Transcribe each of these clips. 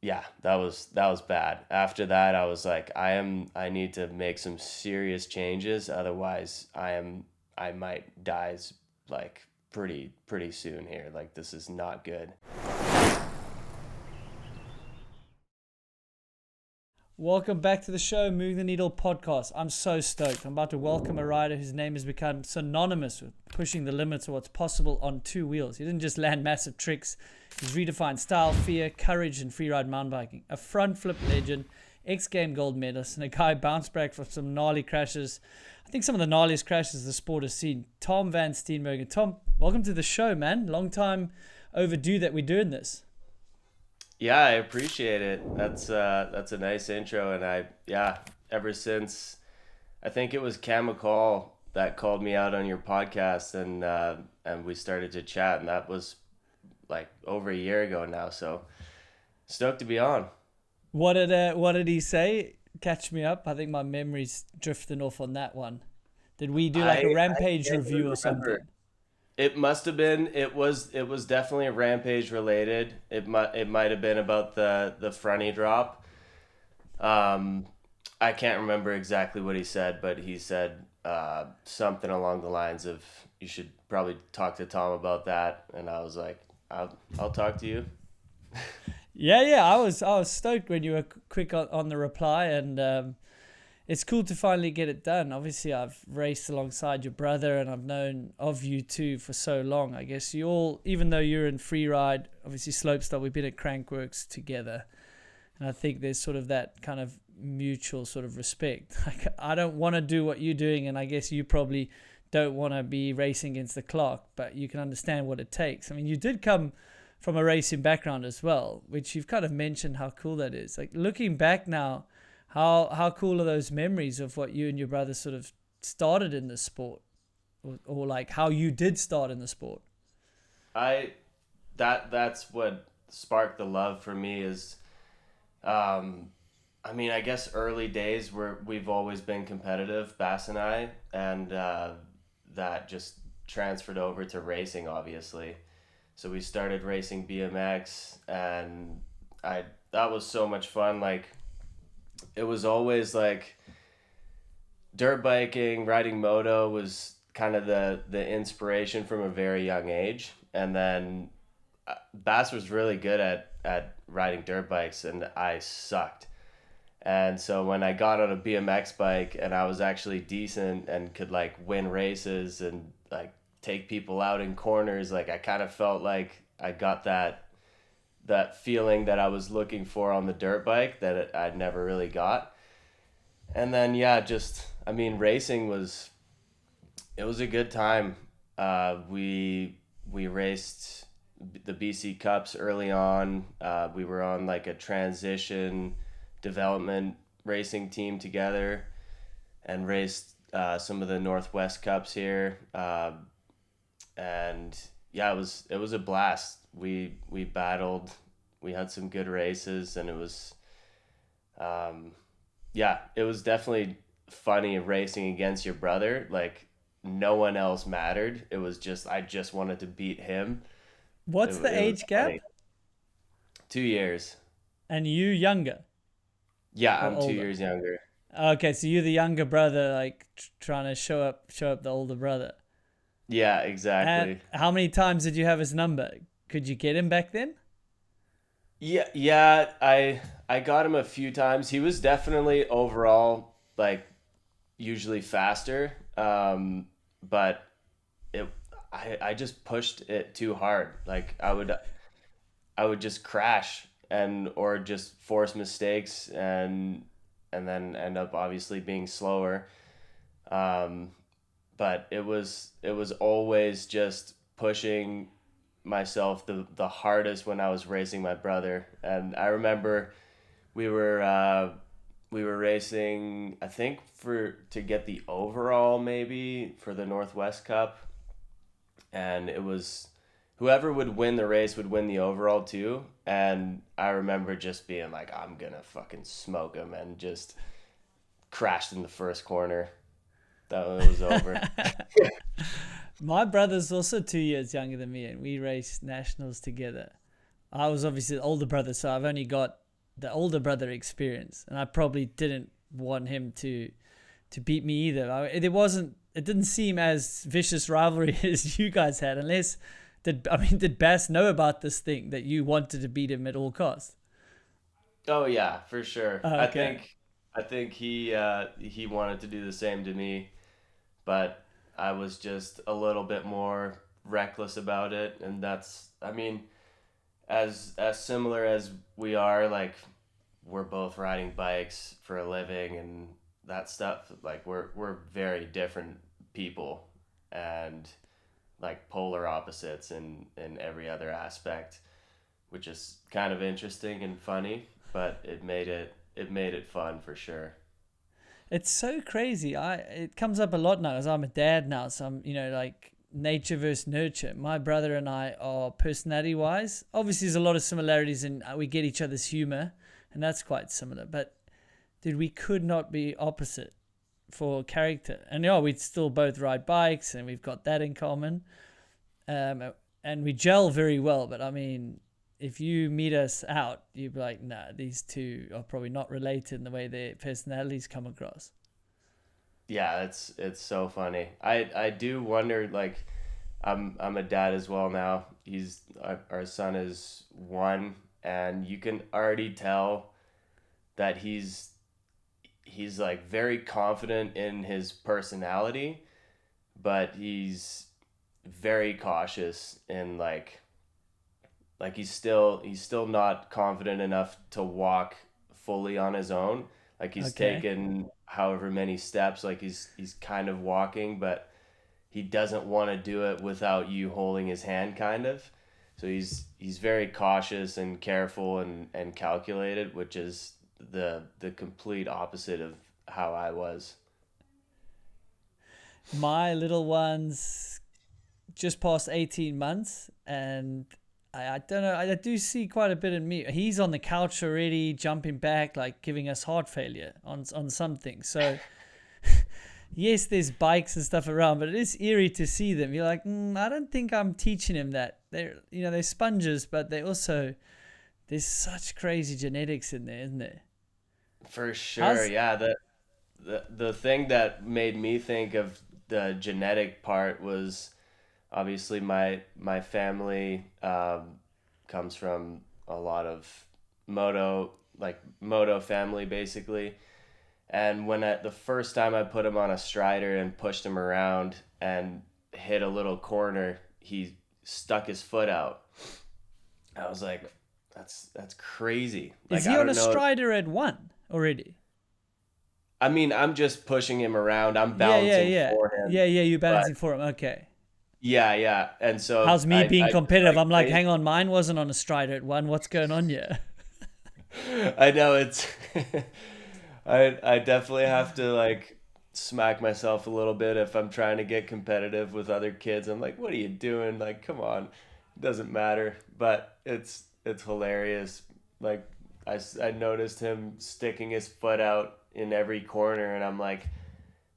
yeah, that was bad. After that, I was like, I need to make some serious changes. Otherwise, I might die like pretty soon here. Like this is not good. Welcome back to the show, Moving the Needle podcast. I'm so stoked. I'm about to welcome a rider whose name has become synonymous with pushing the limits of what's possible on two wheels. He didn't just land massive tricks, he's redefined style, fear, courage, and freeride mountain biking. A front flip legend, X Game gold medalist, and a guy bounced back from some gnarly crashes. I think some of the gnarliest crashes the sport has seen. Tom Van Steenbergen. Tom, welcome to the show, man. Long time overdue that we're doing this. Yeah, I appreciate it. That's a nice intro, and yeah, ever since I think it was Cam McCall that called me out on your podcast, and we started to chat, and that was like over a year ago now. So stoked to be on. What did he say? Catch me up. I think my memory's drifting off on that one. Did we do like a I rampage can't review really or remember. something? It must have been. It was definitely Rampage related. It might have been about the fronty drop. Um, I can't remember exactly what he said, but he said something along the lines of you should probably talk to Tom about that. And I was like, I'll talk to you. Yeah. I was stoked when you were quick on the reply, and it's cool to finally get it done. Obviously, I've raced alongside your brother, and I've known of you two for so long. I guess you all, even though you're in freeride, obviously slopestyle, we've been at Crankworks together. And I think there's sort of that kind of mutual sort of respect. Like, I don't want to do what you're doing, and I guess you probably don't want to be racing against the clock, but you can understand what it takes. I mean, you did come from a racing background as well, which you've kind of mentioned how cool that is. Like looking back now, how cool are those memories of what you and your brother sort of started in the sport, or like how you did start in the sport? I that's what sparked the love for me is um I mean, I guess early days where we've always been competitive, Bass and I, and that just transferred over to racing, obviously. So we started racing BMX, and I that was so much fun. Like it was always like dirt biking, riding moto was kind of the inspiration from a very young age, and then Bass was really good at riding dirt bikes, and I sucked. And so when I got on a BMX bike and I was actually decent and could like win races and like take people out in corners, like I kind of felt like I got that feeling that I was looking for on the dirt bike that I'd never really got. And then yeah, just I mean, racing was it was a good time. We raced the BC Cups early on. We were on like a transition development racing team together and raced some of the Northwest Cups here. And yeah, it was a blast. We battled. We had some good races, and it was yeah, it was definitely funny racing against your brother. Like no one else mattered. It was just I just wanted to beat him. It, What's the it was age gap? funny. 2 years. And you younger Yeah, or I'm two older? years younger. Okay, so you're the younger brother, like trying to show up the older brother. Yeah, And exactly. how many times did you have his number? Could you get him back then? Yeah. I got him a few times. He was definitely overall like usually faster, but it I just pushed it too hard. Like I would just crash and or just force mistakes and then end up obviously being slower. Um, but it was always just pushing myself the hardest when I was racing my brother. And I remember we were uh, we were racing I think for to get the overall maybe for the Northwest Cup, and it was whoever would win the race would win the overall too. And I remember just being like, I'm gonna fucking smoke him, and just crashed in the first corner. That it was over. My brother's also 2 years younger than me, and we raced nationals together. I was obviously the older brother, so I've only got the older brother experience, and I probably didn't want him to beat me either. It didn't seem as vicious rivalry as you guys had, unless did Bass know about this thing that you wanted to beat him at all costs? Oh yeah, for sure. Oh, okay. I think he wanted to do the same to me, but I was just a little bit more reckless about it, and that's, I mean, as similar as we are, like we're both riding bikes for a living and that stuff, like we're very different people, and like polar opposites in every other aspect, which is kind of interesting and funny, but it made it fun for sure. It's so crazy. It comes up a lot now as I'm a dad now, so I'm, like nature versus nurture. My brother and I are personality wise. Obviously, there's a lot of similarities, and we get each other's humor, and that's quite similar. But dude, we could not be opposite for character. And we'd still both ride bikes, and we've got that in common. And we gel very well. But I mean, if you meet us out, you'd be like, nah, these two are probably not related in the way their personalities come across. Yeah, it's so funny. I do wonder, like, I'm a dad as well now. Our son is 1, and you can already tell that he's like very confident in his personality, but he's very cautious in like he's still not confident enough to walk fully on his own. Like he's Okay. taken however many steps, like he's kind of walking, but he doesn't want to do it without you holding his hand, kind of. So he's very cautious and careful and calculated, which is the complete opposite of how I was. My little one's just past 18 months, and I don't know, I do see quite a bit in me. He's on the couch already, jumping back, like giving us heart failure on something. So, yes, there's bikes and stuff around, but it is eerie to see them. You're like, I don't think I'm teaching him that. They're sponges, but there's such crazy genetics in there, isn't there? For sure, How's yeah. The thing that made me think of the genetic part was obviously my family comes from a lot of moto family basically. And the first time I put him on a strider and pushed him around and hit a little corner, he stuck his foot out. I was like, that's crazy. is Like he I on a don't know. strider at 1 already? I mean, I'm just pushing him around. I'm Yeah, yeah, balancing yeah, for him, yeah, yeah. You're but balancing for him. Okay. yeah, yeah. And so How's me being I just competitive? like I'm like, hang on, mine wasn't on a strider at 1. What's going on here? I know it's I definitely have to like smack myself a little bit if I'm trying to get competitive with other kids. I'm like, what are you doing? Like, come on. It doesn't matter, but it's hilarious. Like I noticed him sticking his foot out in every corner, and I'm like,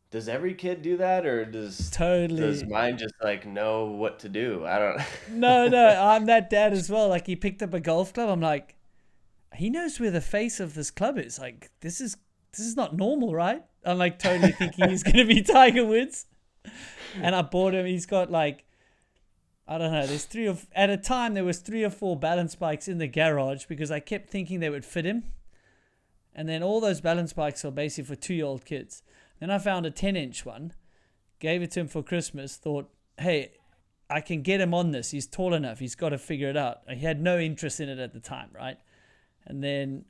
does every kid do that, or does Totally. mine just like know what to do? I don't. No, no, I'm that dad as well. Like he picked up a golf club. I'm like, he knows where the face of this club is. Like this is not normal, right? I'm like totally thinking he's gonna be Tiger Woods. And I bought him. He's got like, I don't know. There's at a time there was 3 or 4 balance bikes in the garage because I kept thinking they would fit him. And then all those balance bikes are basically for 2-year-old kids. Then I found a 10-inch one, gave it to him for Christmas. Thought, hey, I can get him on this. He's tall enough. He's got to figure it out. He had no interest in it at the time, right? And then,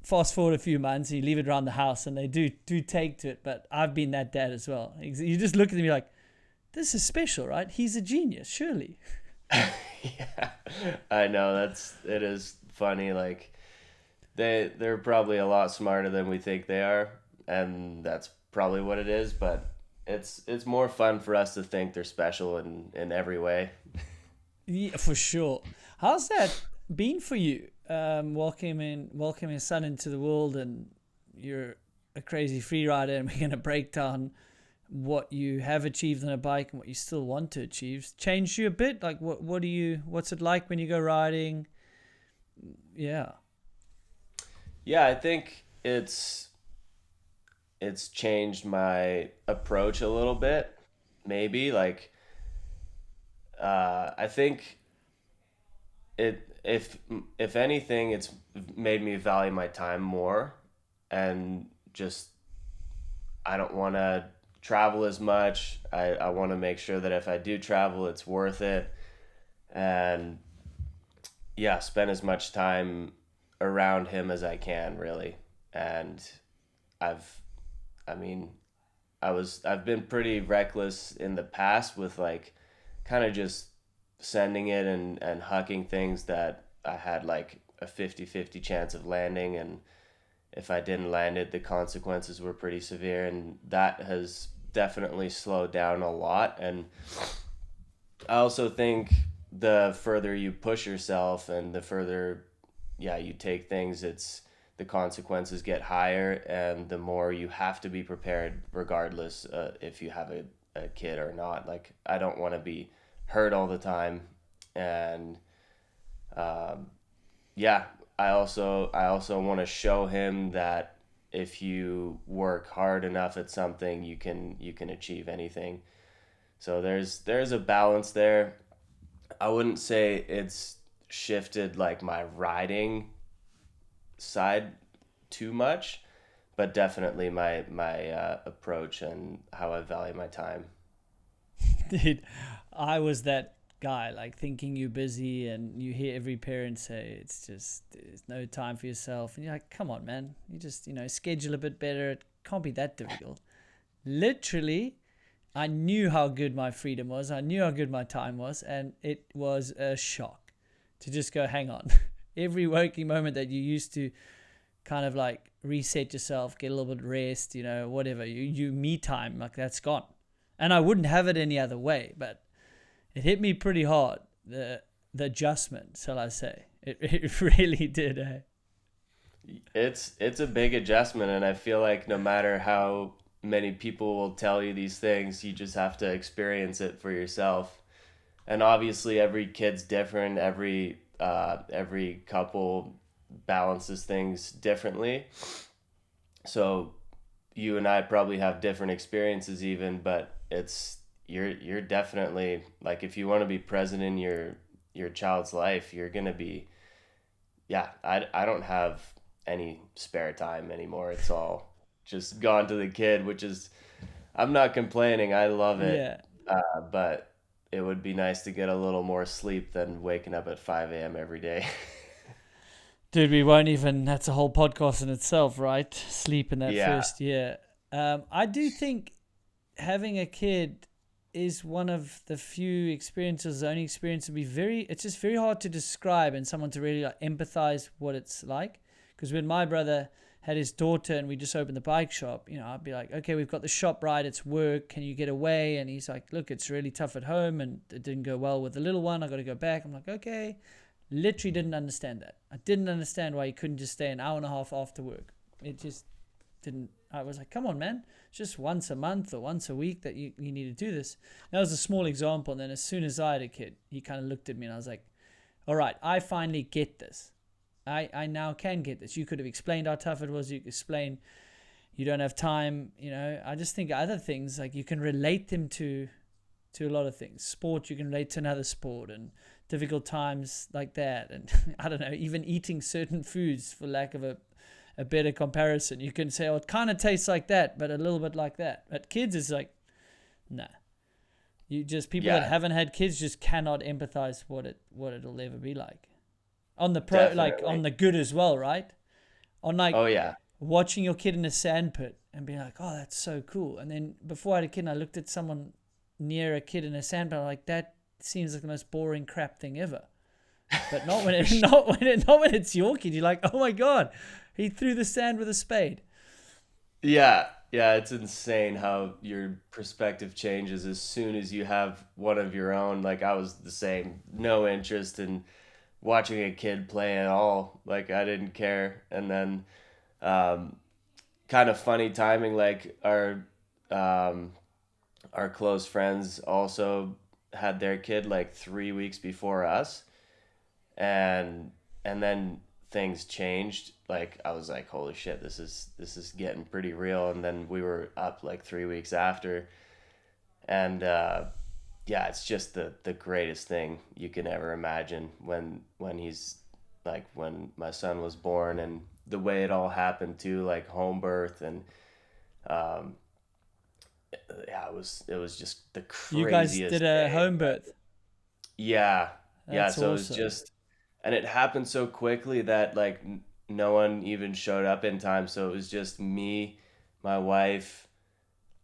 fast forward a few months, you leave it around the house, and they do take to it. But I've been that dad as well. You just look at me like, this is special, right? He's a genius, surely. Yeah, I know it is funny. Like they're probably a lot smarter than we think they are, and that's probably what it is. But it's more fun for us to think they're special in every way. Yeah, for sure. How's that been for you? Welcoming your son into the world, and you're a crazy free rider, and we're gonna break down what you have achieved on a bike and what you still want to achieve. Changed you a bit? Like what's it like when you go riding? Yeah. Yeah, I think it's changed my approach a little bit. Maybe like I think it if anything, it's made me value my time more, and just I don't want to travel as much. I want to make sure that if I do travel, it's worth it, and yeah, spend as much time around him as I can, really. And I've, I mean, I've been pretty reckless in the past with like kind of just sending it and hucking things that I had like a 50-50 chance of landing, and if I didn't land it, the consequences were pretty severe, and that has definitely slowed down a lot. And I also think the further you push yourself and the further, yeah, you take things, it's the consequences get higher, and the more you have to be prepared, regardless if you have a kid or not. Like, I don't want to be hurt all the time, and um, yeah, I also want to show him that if you work hard enough at something, you can achieve anything. So there's a balance there. I wouldn't say it's shifted like my riding side too much, but definitely my approach and how I value my time. Dude, I was that guy, like thinking you're busy, and you hear every parent say it's just there's no time for yourself, and you're like, come on, man, you just schedule a bit better. It can't be that difficult. Literally, I knew how good my freedom was. I knew how good my time was, and it was a shock to just go, hang on. Every working moment that you used to kind of like reset yourself, get a little bit of rest, whatever, you me time, like that's gone. And I wouldn't have it any other way, but it hit me pretty hard, the adjustment, shall I say. It really did, eh? It's a big adjustment, and I feel like no matter how many people will tell you these things, you just have to experience it for yourself. And obviously, every kid's different. Every couple balances things differently. So you and I probably have different experiences, even, but you're definitely like, if you want to be present in your child's life, you're gonna be, yeah. I don't have any spare time anymore. It's all just gone to the kid, which is, I'm not complaining. I love it. Yeah. But it would be nice to get a little more sleep than waking up at 5 a.m. every day. Dude, we won't even, that's a whole podcast in itself, right? Sleep in that Yeah, first year. I do think having a kid is one of the few experiences, the only experience to be it's just very hard to describe and someone to really like empathize what it's like. Because when my brother had his daughter and we just opened the bike shop, I'd be like, okay, we've got the shop right, it's work, can you get away? And he's like, look, it's really tough at home and it didn't go well with the little one, I got to go back. I'm like, okay. Literally didn't understand that. I didn't understand why he couldn't just stay an hour and a half after work. It just didn't. I was like, come on, man. It's just once a month or once a week that you need to do this. That was a small example. And then as soon as I had a kid, he kind of looked at me and I was like, all right, I finally get this. I now can get this. You could have explained how tough it was. You could explain you don't have time. I just think other things, like you can relate them to a lot of things. Sport, you can relate to another sport, and difficult times like that. And I don't know, even eating certain foods, for lack of a better comparison, you can say, oh, it kind of tastes like that, but a little bit like that. But kids is like, nah. People that yeah, haven't had kids just cannot empathize what it'll ever be like. On the like on definitely. the good as well, right? On like Oh yeah, watching your kid in a sand pit and being like, oh, that's so cool. And then before I had a kid, I looked at someone near a kid in a sand pit, I'm like, that seems like the most boring crap thing ever. But not when for it sure. not when it's your kid. You're like, oh my god, he threw the sand with a spade. Yeah, yeah, it's insane how your perspective changes as soon as you have one of your own. Like, I was the same, no interest in watching a kid play at all. Like, I didn't care. And then, um, kind of funny timing. Like, um, our close friends also had their kid like 3 weeks before us, and then things changed. Like I was like, holy shit, this is getting pretty real. And then we were up like 3 weeks after, and yeah, it's just the greatest thing you can ever imagine when he's like when my son was born, and the way it all happened too, like home birth, and um, yeah, it was just the You guys did craziest a day. home birth. Yeah, yeah. That's So it was awesome. just, and it happened so quickly that like no one even showed up in time. So it was just me, my wife,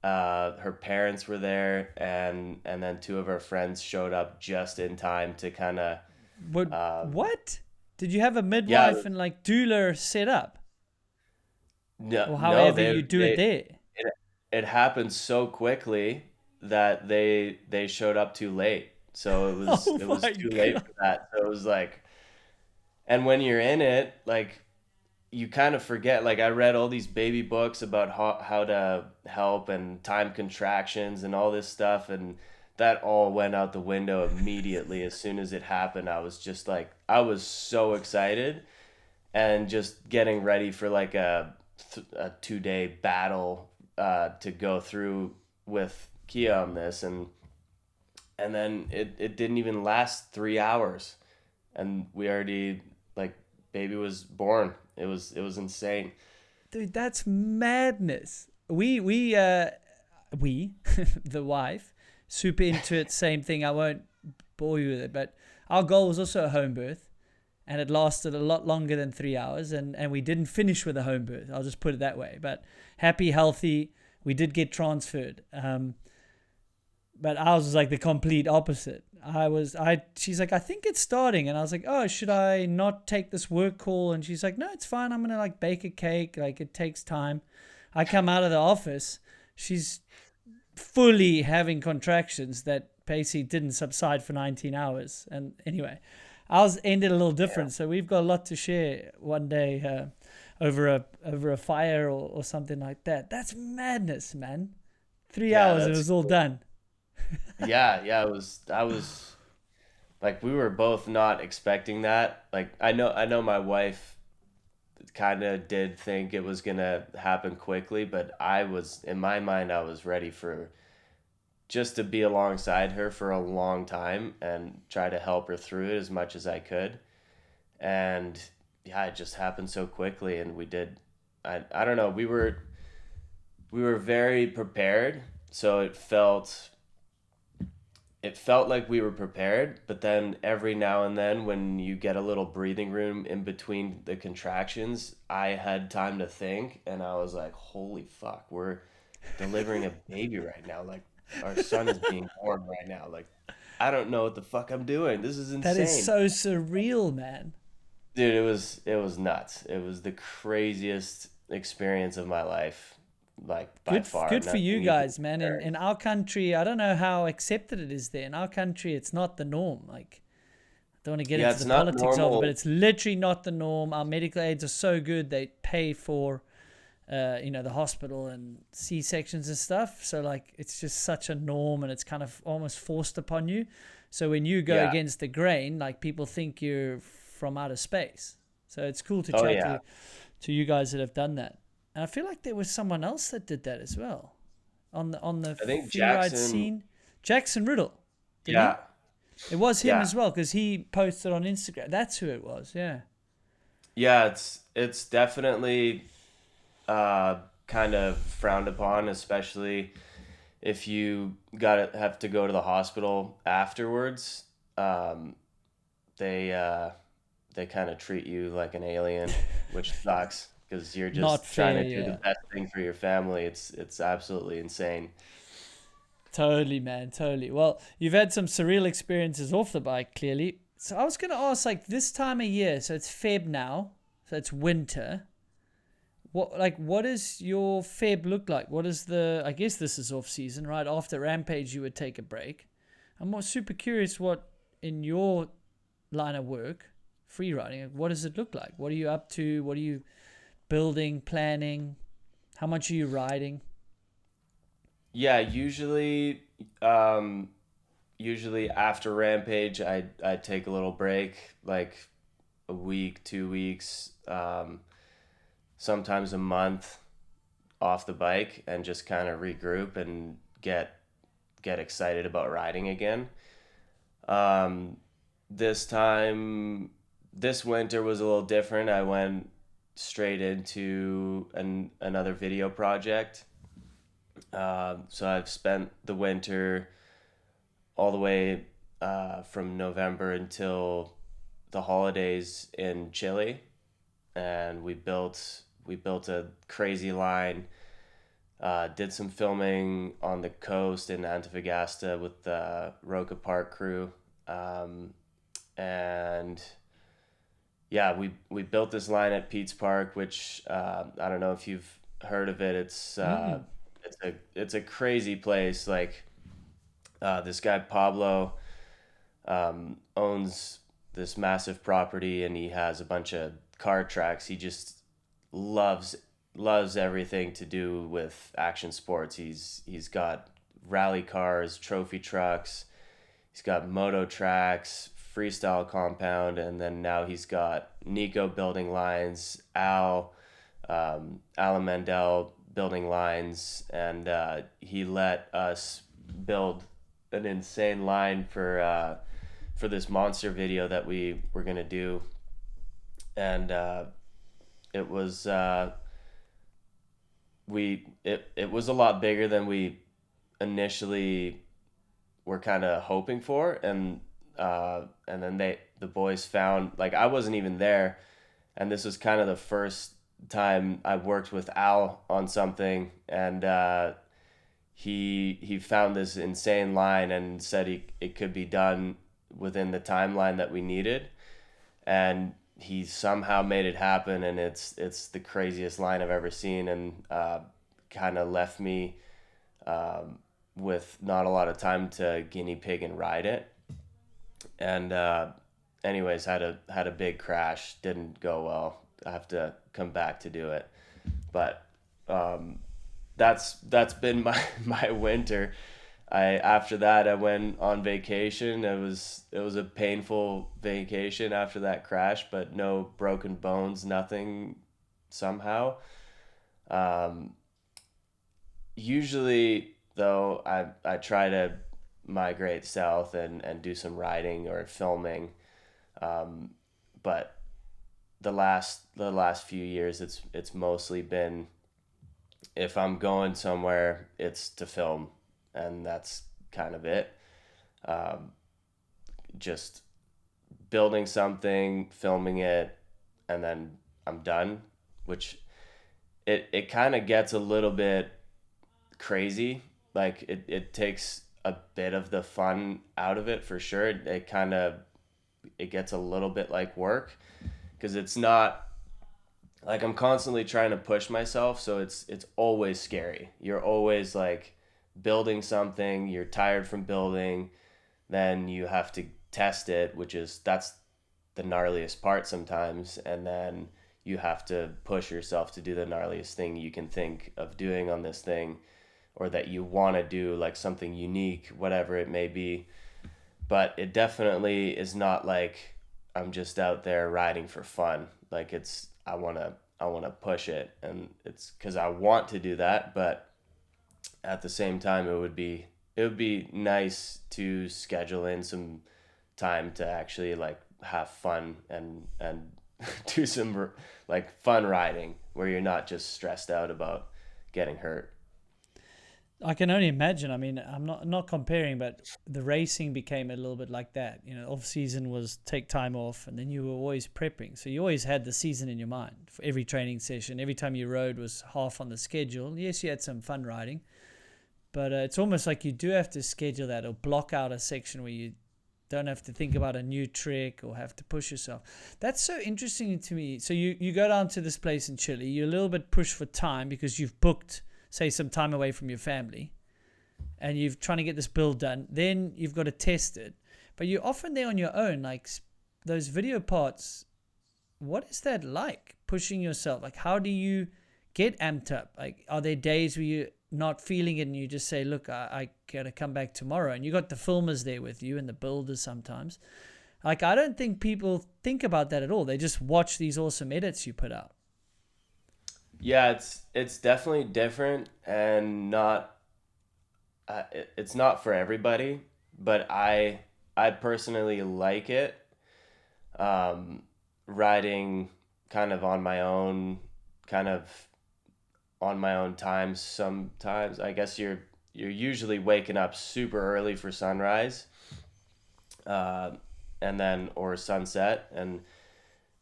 her parents were there, and then two of our friends showed up just in time to kind of, What? um, What? Did you have a yeah, midwife and like doula set up, no, or no, however you do it they there? it, it happened so quickly that they showed up too late. So Oh it was my too late god! for that. So it was like, and when you're in it, like you kind of forget. Like I read all these baby books about how to help and time contractions and all this stuff, and that all went out the window immediately as soon as it happened. I was just like, I was so excited and just getting ready for like a 2 day battle to go through with Kia on this, and then it didn't even last 3 hours, and we already like baby was born. It was insane. Dude, that's madness. We the wife, super into it. Same thing. I won't bore you with it, but our goal was also a home birth, and it lasted a lot longer than 3 hours, and we didn't finish with a home birth. I'll just put it that way. But happy, healthy. We did get transferred. But ours was like the complete opposite. She's like, I think it's starting. And I was like, oh, should I not take this work call? And she's like, no, it's fine. I'm going to like bake a cake. Like it takes time. I come out of the office. She's fully having contractions that basically didn't subside for 19 hours. And anyway, ours ended a little Yeah, different. So we've got a lot to share one day over a fire or something like that. That's madness, man. Three yeah, hours, it that's was all cool. done. Yeah, yeah. It was. I was like, we were both not expecting that. Like, I know my wife kind of did think it was gonna happen quickly, but I was in my mind, I was ready for just to be alongside her for a long time and try to help her through it as much as I could. And yeah, it just happened so quickly, and we did. I don't know. We were very prepared, so it felt like we were prepared, but then every now and then when you get a little breathing room in between the contractions, I had time to think, and I was like, holy fuck, we're delivering a baby right now. Like our son is being born right now. Like I don't know what the fuck I'm doing. This is That is insane. so surreal, man. Dude, it was nuts. It was the craziest experience of my life, like by far. Good for you Nothing even guys, man. compares. In our country, I don't know how accepted it is there. In our country, it's not the norm. Like, I don't want to get Yeah, into it's the not politics of it, but normal. it's literally not the norm. Our medical aids are so good; they pay for, the hospital and C sections and stuff. So like, it's just such a norm, and it's kind of almost forced upon you. So when you go Yeah. against the grain, like people think you're from outer space. So it's cool to Oh chat yeah. to you guys that have done that. And I feel like there was someone else that did that as well on the I think free ride Jackson. scene. Jackson Riddle, didn't he? Yeah. It was him Yeah. as well because he posted on Instagram. That's who it was. Yeah. Yeah, it's definitely uh kind of frowned upon, especially if you gotta have to go to the hospital afterwards. Um they they kind of treat you like an alien, which sucks because you're Not just trying fair. to do the Yeah. best thing for your family. It's absolutely insane. Totally, man. Totally. Well, you've had some surreal experiences off the bike, clearly. So I was gonna ask, like this time of year. So it's Feb now. So it's winter. What does your Feb look like? What is the? I guess this is off season, right? After Rampage, you would take a break. I'm more super curious what in your line of work, free riding, like, what does it look like? What are you up to? What are you building, planning? How much are you riding? Yeah, usually after Rampage, I take a little break, like a week, 2 weeks, sometimes a month off the bike and just kind of regroup and get excited about riding again. Um, this time, this winter was a little different. I went straight into another video project. So I've spent the winter all the way from November until the holidays in Chile, and we built a crazy line. Did some filming on the coast in Antofagasta with the Roca Park crew, and yeah, we built this line at Pete's Park, which I don't know if you've heard of it. Mm. It's a crazy place. Like this guy Pablo owns this massive property, and he has a bunch of car tracks. He just loves loves everything to do with action sports. He's got rally cars, trophy trucks. He's got moto tracks, freestyle compound, and then now he's got Nico building lines, Alan Mandel building lines, and he let us build an insane line for this monster video that we were gonna do, and it was it was a lot bigger than we initially were kind of hoping for, and then the boys found, like, I wasn't even there, and this was kind of the first time I worked with Al on something, and he found this insane line and said it could be done within the timeline that we needed, and he somehow made it happen, and it's the craziest line I've ever seen, and kind of left me with not a lot of time to guinea pig and ride it, and anyways, had a big crash, didn't go well. I have to come back to do it, but that's been my my winter. I After that I went on vacation. It was a painful vacation after that crash, but no broken bones, nothing somehow. Um, Usually though, I try to migrate south and do some riding or filming. Um, but the last few years it's mostly been, if I'm going somewhere, it's to film, and that's kind of it. Um, just building something, filming it, and then I'm done, which it kind of gets a little bit crazy. Like it takes a bit of the fun out of it for sure. It gets a little bit like work, because it's not like I'm constantly trying to push myself, so it's always scary. You're always like building something, you're tired from building, then you have to test it, that's the gnarliest part sometimes, and then you have to push yourself to do the gnarliest thing you can think of doing on this thing, or that you want to do, like something unique, whatever it may be. But it definitely is not like I'm just out there riding for fun. Like I want to push it, and it's cuz I want to do that, but at the same time it would be nice to schedule in some time to actually like have fun and do some like fun riding where you're not just stressed out about getting hurt. I can only imagine. I mean, I'm not comparing, but the racing became a little bit like that. You know, off season was take time off, and then you were always prepping. So you always had the season in your mind for every training session. Every time you rode was half on the schedule. Yes, you had some fun riding, but it's almost like you do have to schedule that or block out a section where you don't have to think about a new trick or have to push yourself. That's so interesting to me. So you go down to this place in Chile. You're a little bit pushed for time because you've booked, say, some time away from your family, and you're trying to get this build done. Then you've got to test it, but you're often there on your own. Like those video parts, what is that like, pushing yourself? Like, how do you get amped up? Like, are there days where you're not feeling it and you just say, look, I gotta come back tomorrow, and you got the filmers there with you and the builders sometimes, Like, I don't think people think about that at all. They just watch these awesome edits you put out. Yeah, it's definitely different and not it's not for everybody, but I personally like it. Um, riding kind of on my own, kind of on my own time sometimes. I guess you're usually waking up super early for sunrise, uh, and then or sunset, and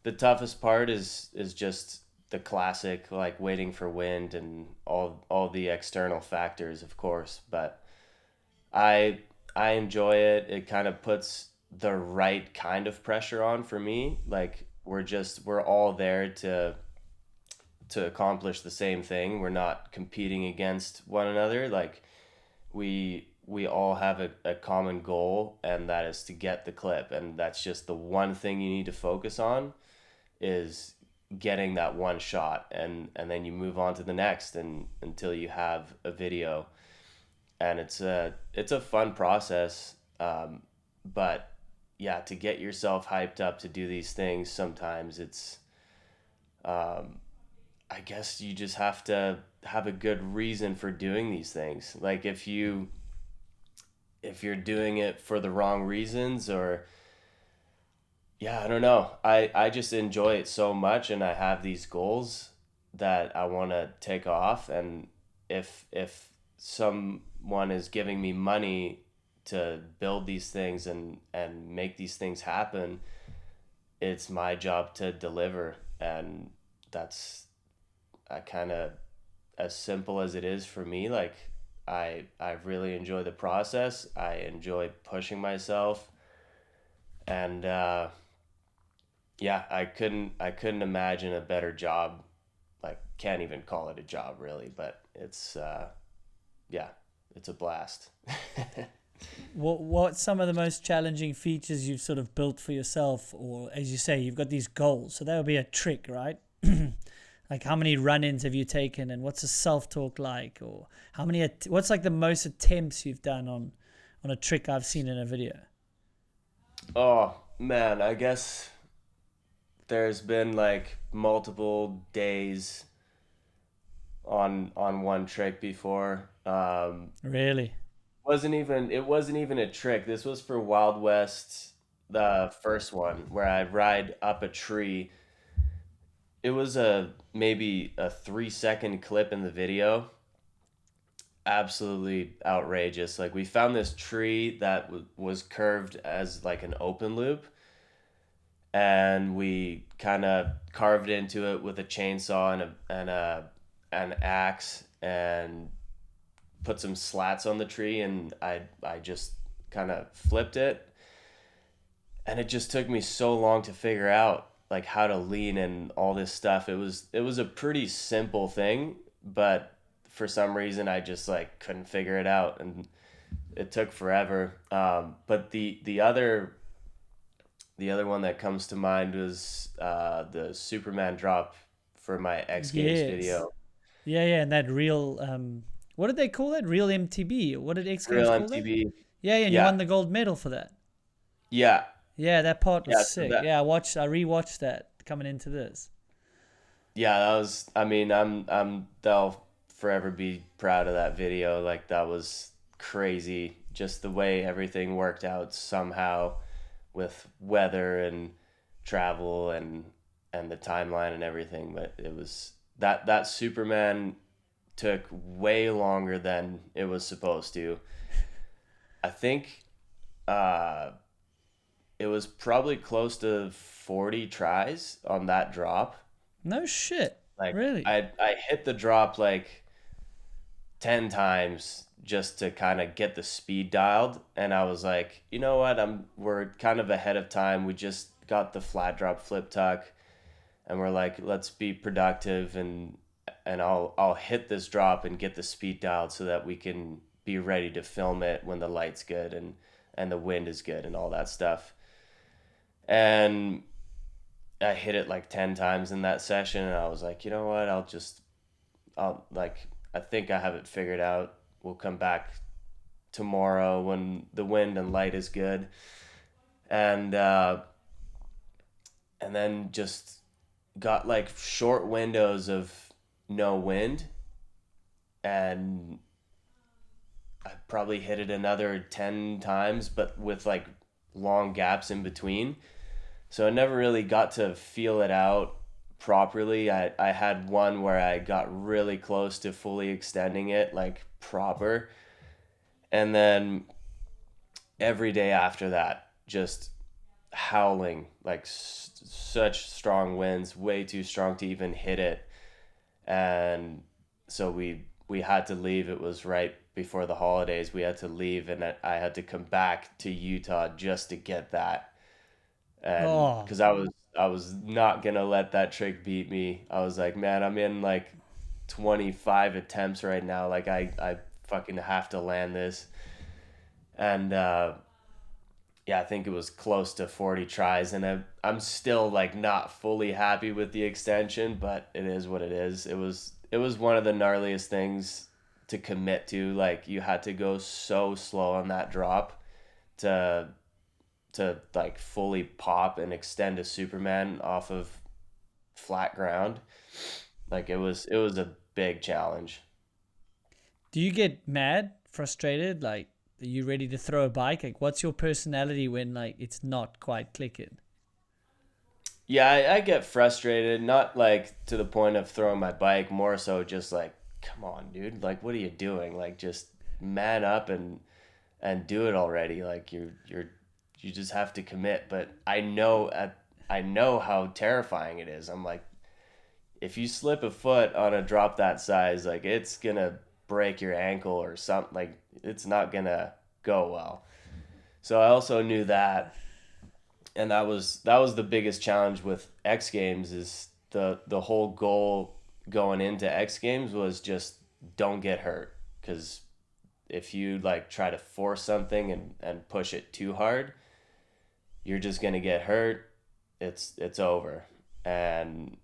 the toughest part is just the classic like waiting for wind and all the external factors, of course. But I I enjoy it. It kind of puts the right kind of pressure on for me. Like we're all there to accomplish the same thing. We're not competing against one another. Like we all have a common goal, and that is to get the clip, and that's just the one thing you need to focus on is getting that one shot, and then you move on to the next and until you have a video. And it's a fun process, but yeah, to get yourself hyped up to do these things sometimes it's um, I guess you just have to have a good reason for doing these things. Like if you're doing it for the wrong reasons, or yeah, I don't know. I just enjoy it so much, and I have these goals that I want to take off. And if someone is giving me money to build these things and make these things happen, it's my job to deliver. And that's I kind of as simple as it is for me. Like I really enjoy the process. I enjoy pushing myself, and yeah, I couldn't imagine a better job. Like can't even call it a job really, but it's yeah, it's a blast. What's some of the most challenging features you've sort of built for yourself, or as you say, you've got these goals, so that would be a trick, right? Like how many run-ins have you taken, and what's a self-talk like, or how many? What's like the most attempts you've done on a trick I've seen in a video? Oh man, I guess there's been like multiple days on one trick before. Really? It wasn't even a trick. This was for Wild West, the first one where I ride up a tree. It was a maybe a 3 second clip in the video. Absolutely outrageous. Like we found this tree that was curved as like an open loop, and we kind of carved into it with a chainsaw and an axe, and put some slats on the tree, and I just kind of flipped it, and it just took me so long to figure out like how to lean and all this stuff. It was a pretty simple thing, but for some reason I just like couldn't figure it out, and it took forever. But the other one that comes to mind was the Superman drop for my X Games Yes. video. Yeah, yeah, and that real what did they call that? Real MTB. What did X Games Real call that? MTB. Yeah, yeah, and you Yeah, won the gold medal for that. yeah, Yeah, that part was yeah. So sick. that Yeah, I rewatched that coming into this. Yeah, that was. I mean, they'll forever be proud of that video. Like that was crazy. Just the way everything worked out somehow, with weather and travel and the timeline and everything. But it was that Superman took way longer than it was supposed to. I think uh, it was probably close to 40 tries on that drop. No shit. Like Really? I hit the drop like 10 times just to kind of get the speed dialed, and I was like, "You know what? We're kind of ahead of time. We just got the flat drop flip tuck, and we're like, let's be productive, and I'll hit this drop and get the speed dialed so that we can be ready to film it when the light's good and the wind is good and all that stuff." And I hit it like 10 times in that session, and I was like, "You know what? I'll like I think I have it figured out. We'll come back tomorrow when the wind and light is good." and and then just got like short windows of no wind, and I probably hit it another 10 times, but with like long gaps in between. So I never really got to feel it out properly. I had one where I got really close to fully extending it, like proper. And then every day after that, just howling, like such strong winds, way too strong to even hit it. And so we had to leave. It was right before the holidays. We had to leave, and I had to come back to Utah just to get that. And Oh, because I was not gonna let that trick beat me. I was like, man, I'm in like 25 attempts right now. Like I fucking have to land this. And yeah, I think it was close to 40 tries, and I'm still like not fully happy with the extension, but it is what it is. It was one of the gnarliest things to commit to. Like you had to go so slow on that drop to like fully pop and extend a Superman off of flat ground. Like it was a big challenge. do you get mad, frustrated? Like, are you ready to throw a bike? Like, what's your personality when like it's not quite clicking? Yeah, I get frustrated, not like to the point of throwing my bike, more so just like, come on, dude, like what are you doing? Like just man up and do it already. Like you just have to commit. But I know how terrifying it is. I'm like, if you slip a foot on a drop that size, like it's gonna break your ankle or something. Like it's not gonna go well. So I also knew that, and that was the biggest challenge with X Games. Is the whole goal going into X Games was just don't get hurt, because if you like try to force something and push it too hard, you're just gonna get hurt. It's over. And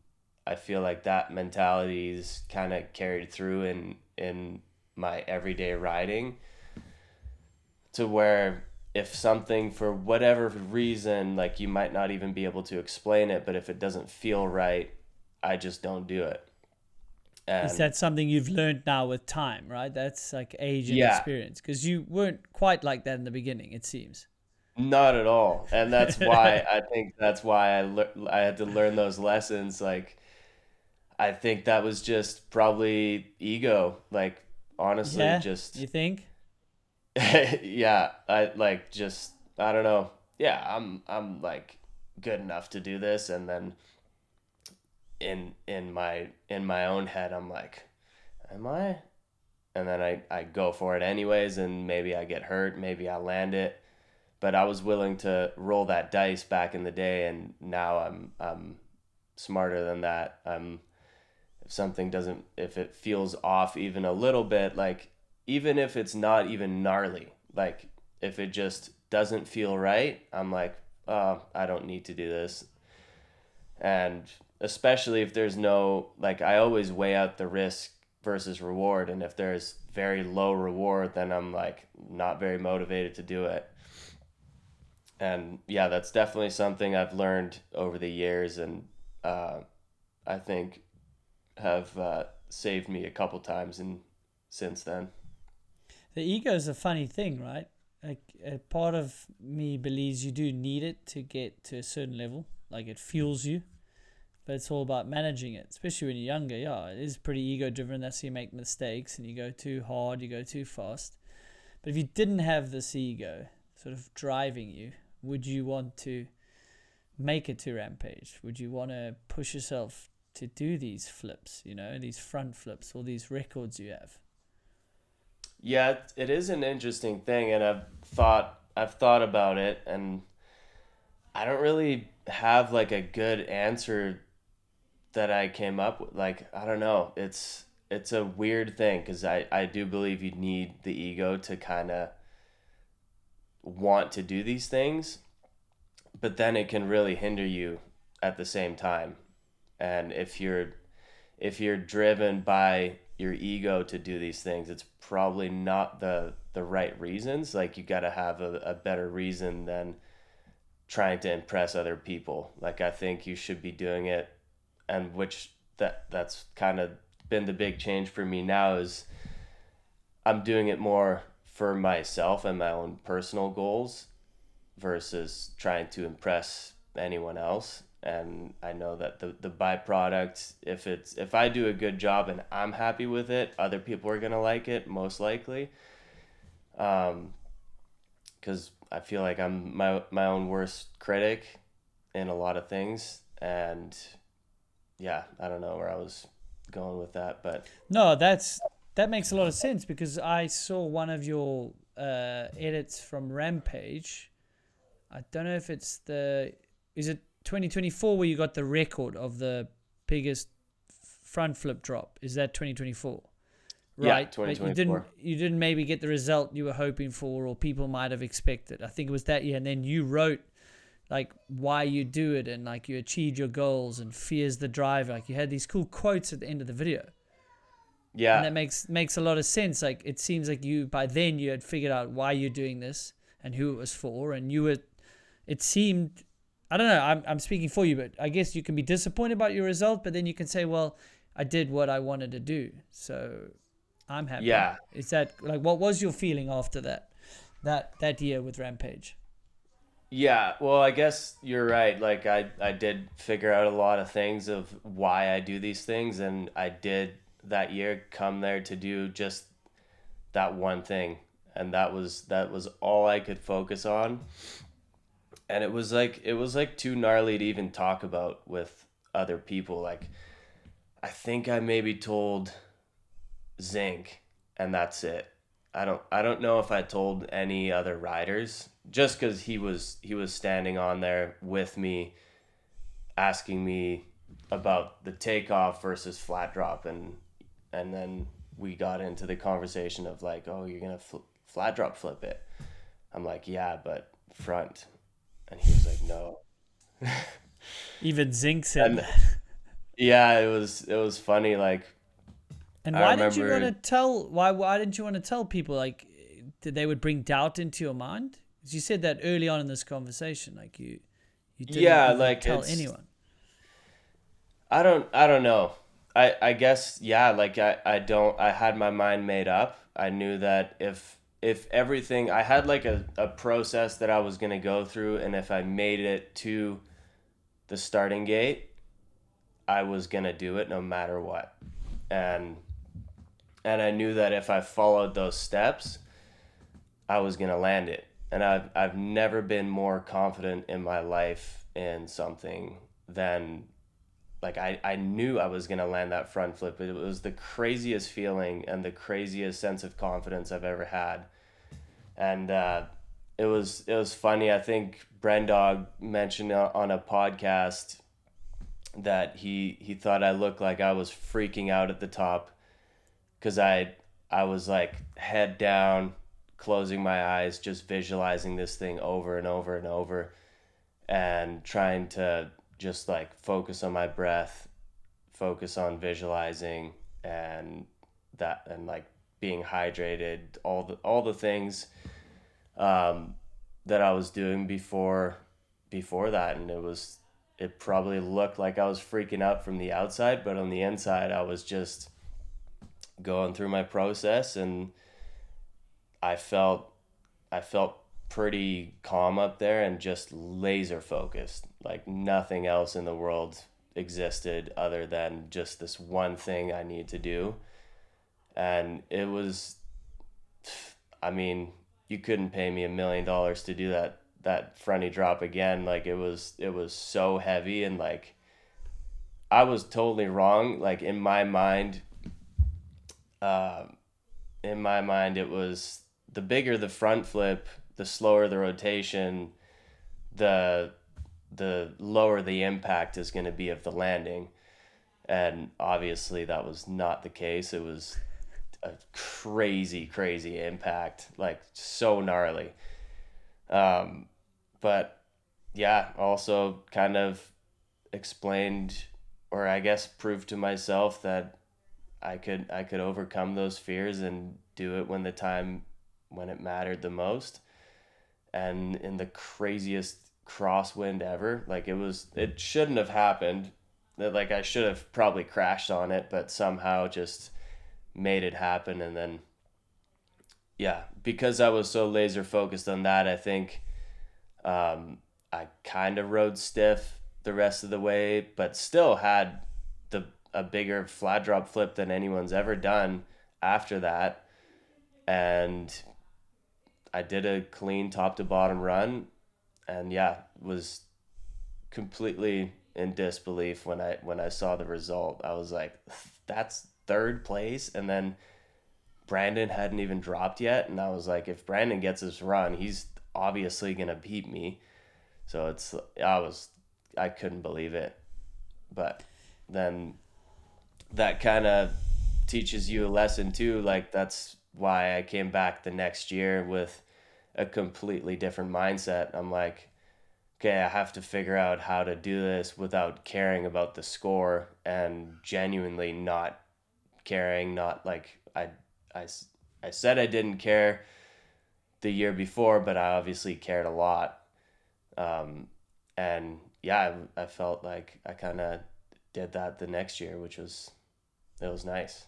I feel like that mentality is kind of carried through in my everyday riding, to where if something for whatever reason, like you might not even be able to explain it, but if it doesn't feel right, I just don't do it. Is And that something you've learned now with time, right? That's like age and yeah, experience, because you weren't quite like that in the beginning, it seems. not at all. And that's why I think that's why I had to learn those lessons. Like I think that was just probably ego. Like honestly, Yeah, just you think? yeah, I like just I don't know. Yeah, I'm like good enough to do this, and then in my own head I'm like, am I? And then I go for it anyways, and maybe I get hurt, maybe I land it. But I was willing to roll that dice back in the day, and now I'm smarter than that. If something doesn't, if it feels off even a little bit, like even if it's not even gnarly, like if it just doesn't feel right, I'm like, oh, I don't need to do this. And especially if there's no, like, I always weigh out the risk versus reward. And if there's very low reward, then I'm like not very motivated to do it. And yeah, that's definitely something I've learned over the years, and uh, I think have saved me a couple times and since then. The ego is a funny thing, right? Like a part of me believes you do need it to get to a certain level. Like it fuels you, but it's all about managing it. Especially when you're younger. Yeah, it is pretty ego driven. That's how you make mistakes and you go too hard, you go too fast. But if you didn't have this ego sort of driving you, would you want to make it to Rampage? Would you want to push yourself to do these flips, these front flips, all these records you have? Yeah, it is an interesting thing, and I've thought about it, and I don't really have like a good answer that I came up with. Like I don't know, it's a weird thing, because I do believe you need the ego to kind of want to do these things, but then it can really hinder you at the same time. And if you're driven by your ego to do these things, it's probably not the right reasons. Like you got to have a better reason than trying to impress other people. Like, I think you should be doing it, and that's kind of been the big change for me now, is I'm doing it more for myself and my own personal goals versus trying to impress anyone else. And I know that the byproduct, if I do a good job and I'm happy with it, other people are gonna like it most likely. Because I feel like I'm my own worst critic in a lot of things, and yeah, I don't know where I was going with that, but No, that makes a lot of sense because I saw one of your edits from Rampage. I don't know if it's is it 2024 where you got the record of the biggest front flip drop? Is that 2024? yeah, Right, but 2024. you didn't maybe get the result you were hoping for, or people might have expected. I think it was that year, and then you wrote like why you do it, and like you achieved your goals, and fears the driver. Like you had these cool quotes at the end of the video, and Yeah, that makes a lot of sense. Like it seems like you by then you had figured out why you're doing this and who it was for, and you were. It seemed, I don't know. I'm speaking for you, but I guess you can be disappointed about your result, but then you can say, well, I did what I wanted to do, so I'm happy. yeah. Is that like what was your feeling after that year with Rampage? Yeah, well, I guess you're right. Like, I did figure out a lot of things of why I do these things, and I did that year come there to do just that one thing, and that was all I could focus on. And it was like too gnarly to even talk about with other people. Like, I think I maybe told Zinc, and that's it. I don't know if I told any other riders, just because he was standing on there with me, asking me about the takeoff versus flat drop, and then we got into the conversation of like, oh, you're gonna flat drop flip it. I'm like, yeah, but front, and he was like, no. Even Zink said And that. yeah, it was funny. Like, And I why didn't you want remember. to tell? Why didn't you want to tell people? Like, did they would bring doubt into your mind? 'Cause you said that early on in this conversation. Like you didn't Yeah, even like, tell anyone. I don't know. I guess, yeah, like, I had my mind made up. I knew that if everything, I had like a process that I was gonna go through, and if I made it to the starting gate, I was gonna do it no matter what. And I knew that if I followed those steps, I was gonna land it. And I've never been more confident in my life in something than, like, I knew I was gonna land that front flip. It was the craziest feeling and the craziest sense of confidence I've ever had. And it was funny. I think Brendog mentioned on a podcast that he thought I looked like I was freaking out at the top, because I was like head down, closing my eyes, just visualizing this thing over and over and over, and trying to just like focus on my breath, focus on visualizing, and that, and like being hydrated, all the things that I was doing before that. And it probably looked like I was freaking out from the outside, but on the inside I was just going through my process, and I felt I felt pretty calm up there and just laser focused. Like nothing else in the world existed other than just this one thing I need to do. And it was, I mean, you couldn't pay me $1 million to do that fronty drop again. Like it was so heavy, and like I was totally wrong. Like uh, in my mind, it was the bigger the front flip, the slower the rotation, the lower the impact is going to be of the landing. And obviously that was not the case. It was a crazy impact, like so gnarly. But yeah, also kind of explained, or I guess proved to myself that I could overcome those fears and do it when it mattered the most, and in the crosswind ever. Like it shouldn't have happened. Like I should have probably crashed on it, but somehow just made it happen. And then, yeah, because I was so laser focused on that, I think I kind of rode stiff the rest of the way, but still had a bigger flat drop flip than anyone's ever done after that. And I did a clean top to bottom run, and yeah, was completely in disbelief when I saw the result. I was like, that's third place, and then Brandon hadn't even dropped yet, and I was like, if Brandon gets this run, he's obviously gonna beat me. So I couldn't believe it. But then that kind of teaches you a lesson too. Like that's why I came back the next year with a completely different mindset. I'm like, okay, I have to figure out how to do this without caring about the score and genuinely not caring. Not like I, I said I didn't care the year before, but I obviously cared a lot. And yeah, I felt like I kind of did that the next year, it was nice.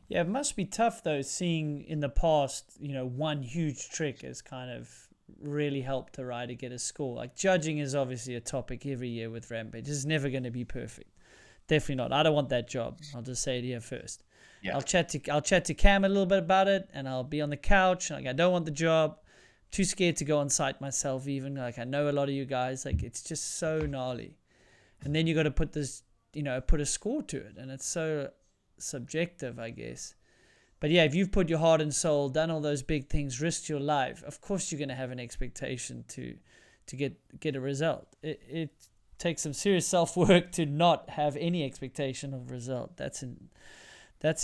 Yeah, it must be tough though, seeing in the past, one huge trick has kind of really helped a rider get a score. Like judging is obviously a topic every year with Rampage. It's never going to be perfect. Definitely not. I don't want that job. I'll just say it here first. Yeah. I'll chat to Cam a little bit about it, and I'll be on the couch. Like I don't want the job. Too scared to go on site myself. Even like I know a lot of you guys. Like it's just so gnarly, and then you got to put this, put a score to it, and it's so subjective, I guess. But yeah, if you've put your heart and soul, done all those big things, risked your life, of course you're going to have an expectation to get a result. It takes some serious self-work to not have any expectation of result. That's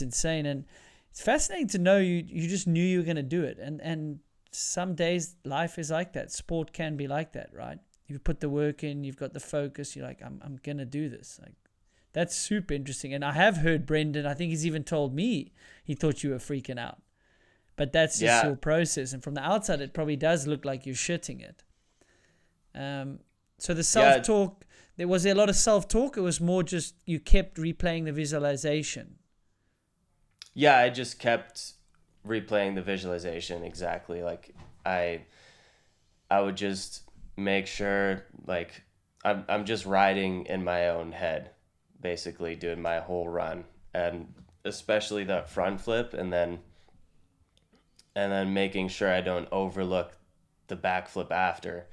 insane. And it's fascinating to know you just knew you were going to do it. And some days life is like that. Sport can be like that, right? You put the work in, you've got the focus, you're like, I'm going to do this. Like, that's super interesting. And I have heard Brendan, I think he's even told me he thought you were freaking out. But that's just your process. And from the outside, it probably does look like you're shitting it. So the self-talk, there was a lot of self-talk. It was more just you kept replaying the visualization. Yeah, I just kept replaying the visualization exactly. Like I would just make sure like I'm just riding in my own head, basically doing my whole run, and especially that front flip, and then making sure I don't overlook the back flip after,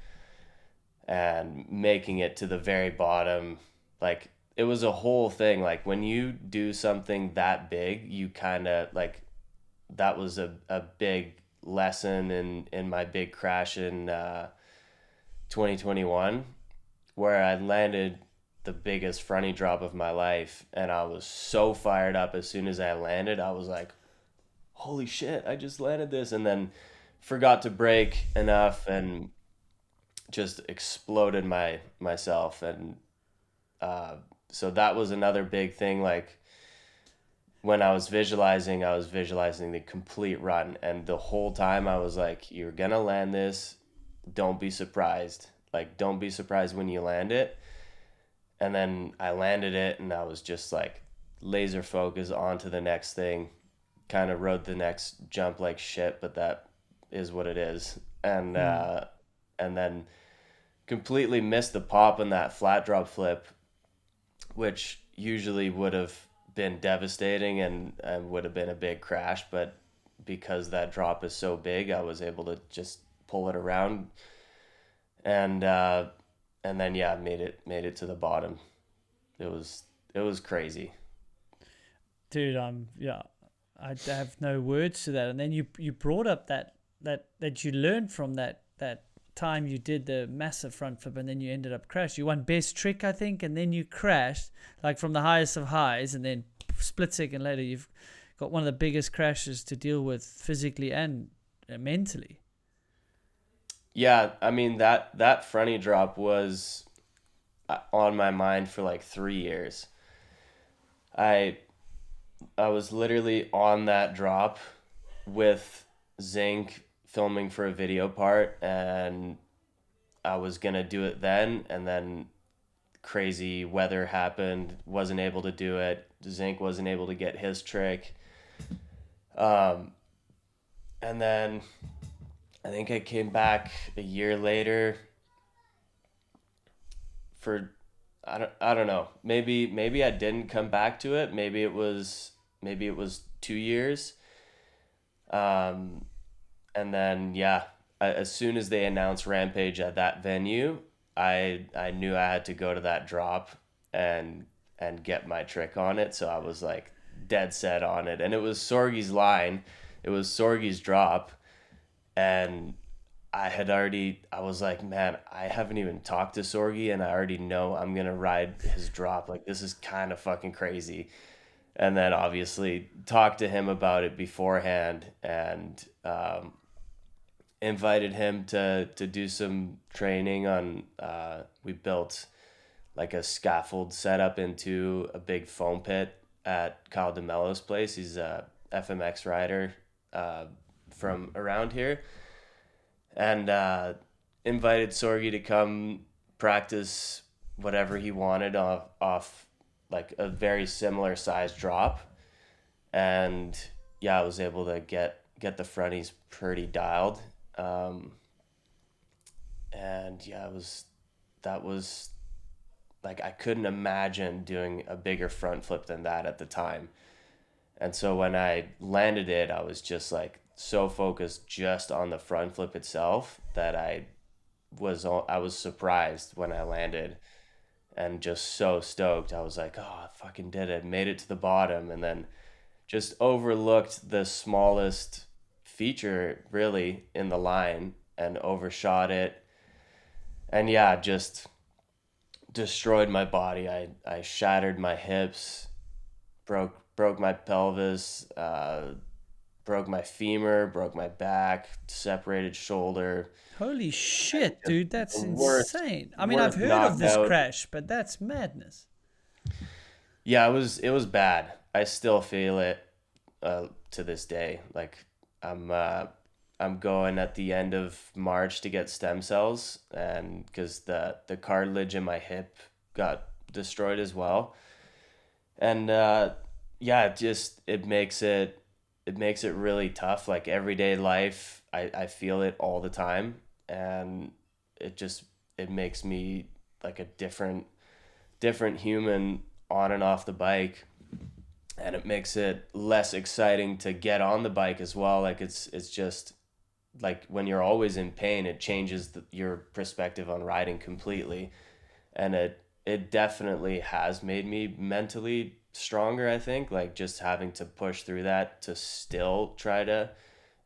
and making it to the very bottom. Like it was a whole thing. Like when you do something that big, you kind of like, that was a big lesson in my big crash in 2021, where I landed the biggest fronty drop of my life, and I was so fired up. As soon as I landed, I was like, holy shit, I just landed this, and then forgot to brake enough and just exploded myself. And so that was another big thing. Like when I was visualizing the complete run, and the whole time I was like, you're gonna land this, don't be surprised. Like don't be surprised when you land it. And then I landed it, and I was just like laser focused onto the next thing. Kind of rode the next jump like shit, but that is what it is. And then completely missed the pop in that flat drop flip, which usually would have been devastating and would have been a big crash. But because that drop is so big, I was able to just pull it around, and then made it to the bottom. It was crazy, dude. I have no words to that. And then you brought up that you learned from that time you did the massive front flip, and then you ended up crashing. You won best trick, I think, and then you crashed like from the highest of highs, and then split second later you've got one of the biggest crashes to deal with physically and mentally. Yeah, I mean that fronty drop was on my mind for like 3 years. I was literally on that drop with Zinc filming for a video part, and I was gonna do it then, and then crazy weather happened, wasn't able to do it. Zink wasn't able to get his trick. Um, and then I think I came back a year later for I don't know. Maybe I didn't come back to it. Maybe it was 2 years. Um, and then yeah, as soon as they announced Rampage at that venue, I knew I had to go to that drop and get my trick on it. So I was like dead set on it, and it was Sorgi's line, it was Sorgi's drop, and I was like, man, I haven't even talked to Sorgi, and I already know I'm gonna ride his drop. Like this is kind of fucking crazy. And then obviously talked to him about it beforehand, and invited him to do some training on. We built like a scaffold setup into a big foam pit at Kyle DeMello's place. He's a FMX rider from around here, and invited Sorgi to come practice whatever he wanted off like a very similar size drop. And yeah, I was able to get the fronties pretty dialed. Um, and yeah, that was like I couldn't imagine doing a bigger front flip than that at the time. And so when I landed it, I was just like so focused just on the front flip itself that I was surprised when I landed, and just so stoked. I was like, "Oh, I fucking did it. Made it to the bottom." And then just overlooked the smallest feature really in the line and overshot it. And yeah, just destroyed my body. I shattered my hips, broke my pelvis, broke my femur, broke my back, separated shoulder. Holy shit, dude, The that's worst insane. I mean, I've worst heard of this knockout. crash, but that's madness. Yeah, it was bad. I still feel it to this day. Like I'm uh, I'm going at the end of March to get stem cells, and because the cartilage in my hip got destroyed as well. And yeah, it makes it really tough. Like everyday life, I feel it all the time, and it just it makes me like a different human on and off the bike, and it makes it less exciting to get on the bike as well. Like it's just like when you're always in pain, it changes your perspective on riding completely, and it definitely has made me mentally stronger. I think like just having to push through that to still try to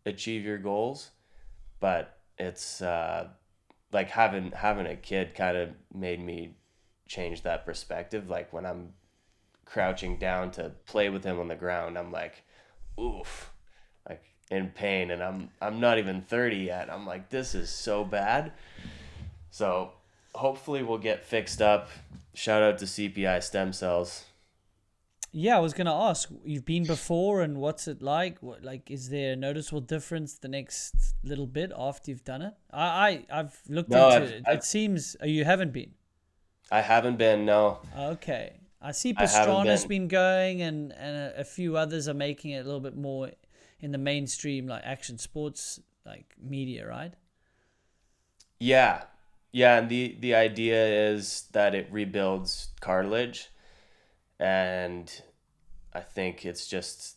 achieve your goals, but it's like having a kid kind of made me change that perspective. Like when I'm crouching down to play with him on the ground, I'm like, oof, like in pain, and I'm not even 30 yet. I'm like, this is so bad. So hopefully we'll get fixed up. Shout out to CPI stem cells. Yeah, I was gonna ask, you've been before, and what's it like? Like, is there a noticeable difference the next little bit after you've done it? I've looked No, into I've, it. I've It seems you haven't been. I haven't been. No, Okay. I see I haven't Pastrana's been. been going, and a few others are making it a little bit more in the mainstream, like action sports, like media, right? Yeah, yeah, and the idea is that it rebuilds cartilage, and I think it's just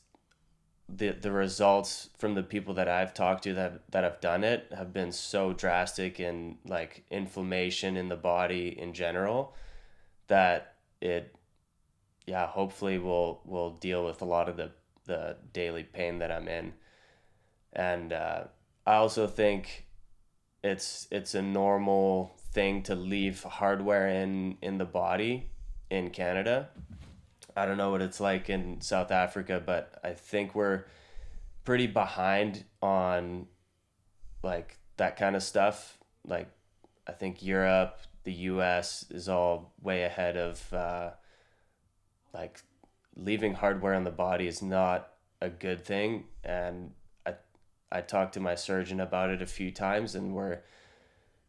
the results from the people that I've talked to that have done it have been so drastic in like inflammation in the body in general, that it yeah, hopefully we'll deal with a lot of the daily pain that I'm in. And I also think it's a normal thing to leave hardware in the body in Canada. I don't know what it's like in South Africa, but I think we're pretty behind on like that kind of stuff. Like I think Europe, the US is all way ahead of like leaving hardware on the body is not a good thing. And I talked to my surgeon about it a few times, and we're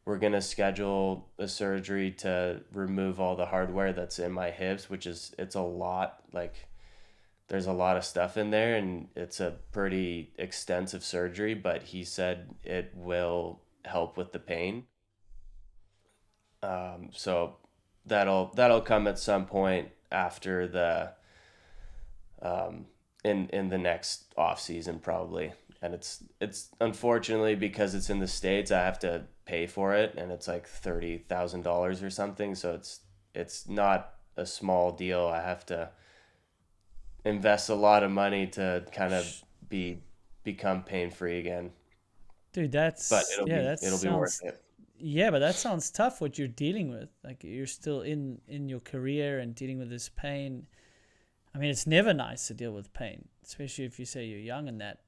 we're gonna schedule a surgery to remove all the hardware that's in my hips, which is it's a lot. Like there's a lot of stuff in there, and it's a pretty extensive surgery. But he said it will help with the pain. So that'll come at some point after the in the next off season probably. And it's unfortunately because it's in the States, I have to pay for it, and it's like $30,000 or something. So it's not a small deal. I have to invest a lot of money to kind of become pain free again. Dude, But that's yeah, that it'll be worth sounds it. yeah, but that sounds tough what you're dealing with. Like you're still in your career and dealing with this pain. I mean, it's never nice to deal with pain, especially if you say you're young and that.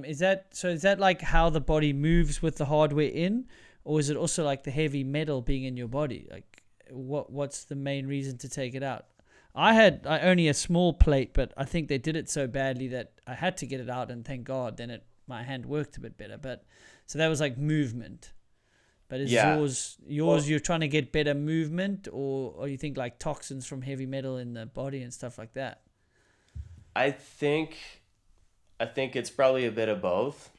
Is that so? Is that like how the body moves with the hardware in, or is it also like the heavy metal being in your body? Like, what's the main reason to take it out? I only a small plate, but I think they did it so badly that I had to get it out, and thank God, then my hand worked a bit better. But so that was like movement. But is Yeah. yours Well, you're trying to get better movement, or you think like toxins from heavy metal in the body and stuff like that? I think I think it's probably a bit of both.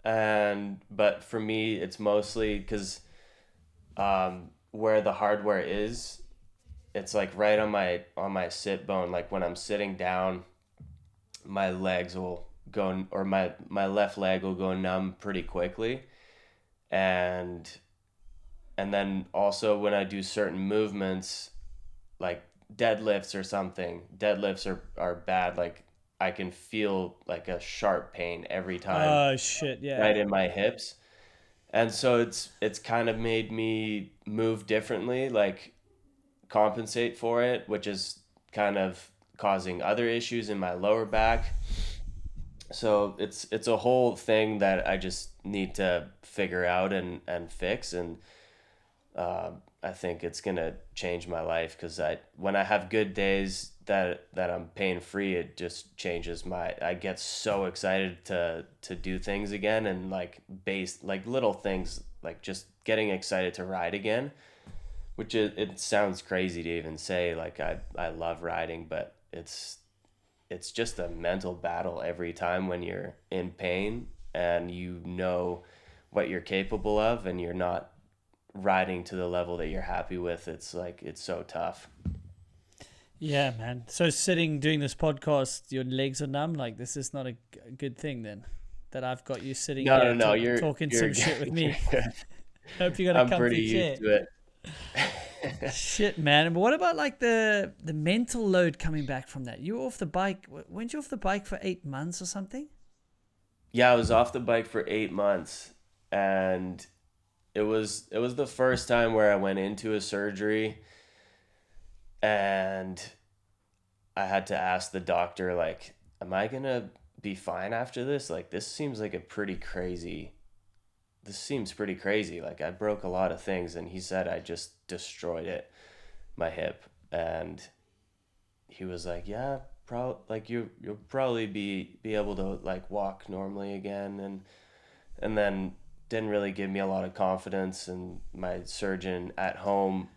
And but for me it's mostly because where the hardware is, it's like right on my sit bone. Like when I'm sitting down, my legs will go, or my left leg will go numb pretty quickly. And then also when I do certain movements like deadlifts or something, deadlifts are bad. Like I can feel like a sharp pain every time Oh shit, yeah. right in my hips. And so it's kind of made me move differently, like compensate for it, which is kind of causing other issues in my lower back. So it's a whole thing that I just need to figure out and fix. And I think it's gonna change my life because I when I have good days that I'm pain free, it just changes my. I get so excited to do things again, and like like little things like just getting excited to ride again, which it sounds crazy to even say. Like I love riding, but it's just a mental battle every time when you're in pain and you know what you're capable of, and you're not riding to the level that you're happy with. It's like it's so tough. Yeah, man. So sitting doing this podcast, your legs are numb. Like this is not a good thing then. That I've got you sitting No, here no, no. talking You're some good. shit with You're me. good. Hope you got a I'm pretty comfy used chair. to it. Shit, man. But what about like the mental load coming back from that? You were off the bike. Weren't you off the bike for 8 months or something? Yeah, I was off the bike for 8 months, and it was the first time where I went into a surgery, and I had to ask the doctor like, "Am I gonna be fine after this? Like, this seems like a pretty crazy. This seems pretty crazy. Like, I broke a lot of things," and he said I just destroyed it, my hip, and he was like, "Yeah, like you'll probably be able to like walk normally again," and then didn't really give me a lot of confidence. And my surgeon at home,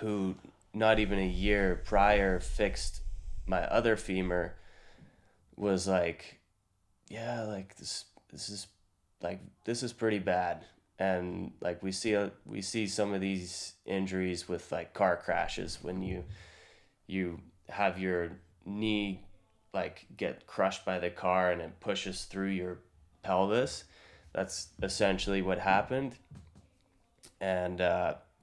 who not even a year prior fixed my other femur, was like, "Yeah, like this is like this is pretty bad." And like we see some of these injuries with like car crashes when you have your knee like get crushed by the car and it pushes through your pelvis. That's essentially what happened. And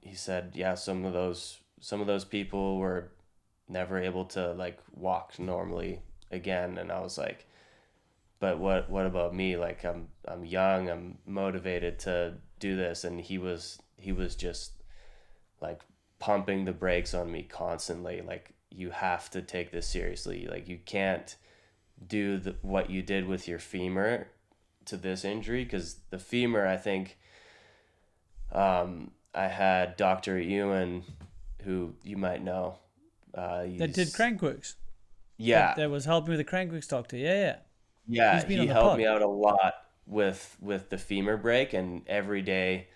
he said, yeah, some of those people were never able to like walk normally again. And I was like, but what about me? Like I'm young, I'm motivated to do this. And he was just like pumping the brakes on me constantly. Like you have to take this seriously. Like you can't do what you did with your femur to this injury, because the femur, I think, I had Dr. Ewan, who you might know. That did He's Crankworks. Yeah, That was helping with the Crankworks doctor. Yeah, yeah. He's yeah, been he on the helped me pod. out a lot with the femur break, and every day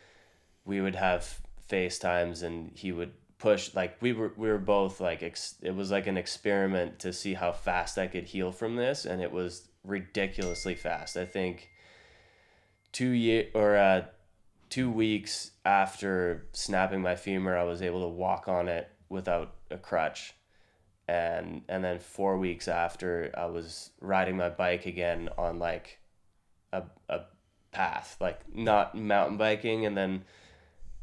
we would have FaceTimes, and he would push, like we were both like it was like an experiment to see how fast I could heal from this, and it was ridiculously fast. I think 2 weeks after snapping my femur, I was able to walk on it without a crutch, and then 4 weeks after, I was riding my bike again on like a path, like not mountain biking, and then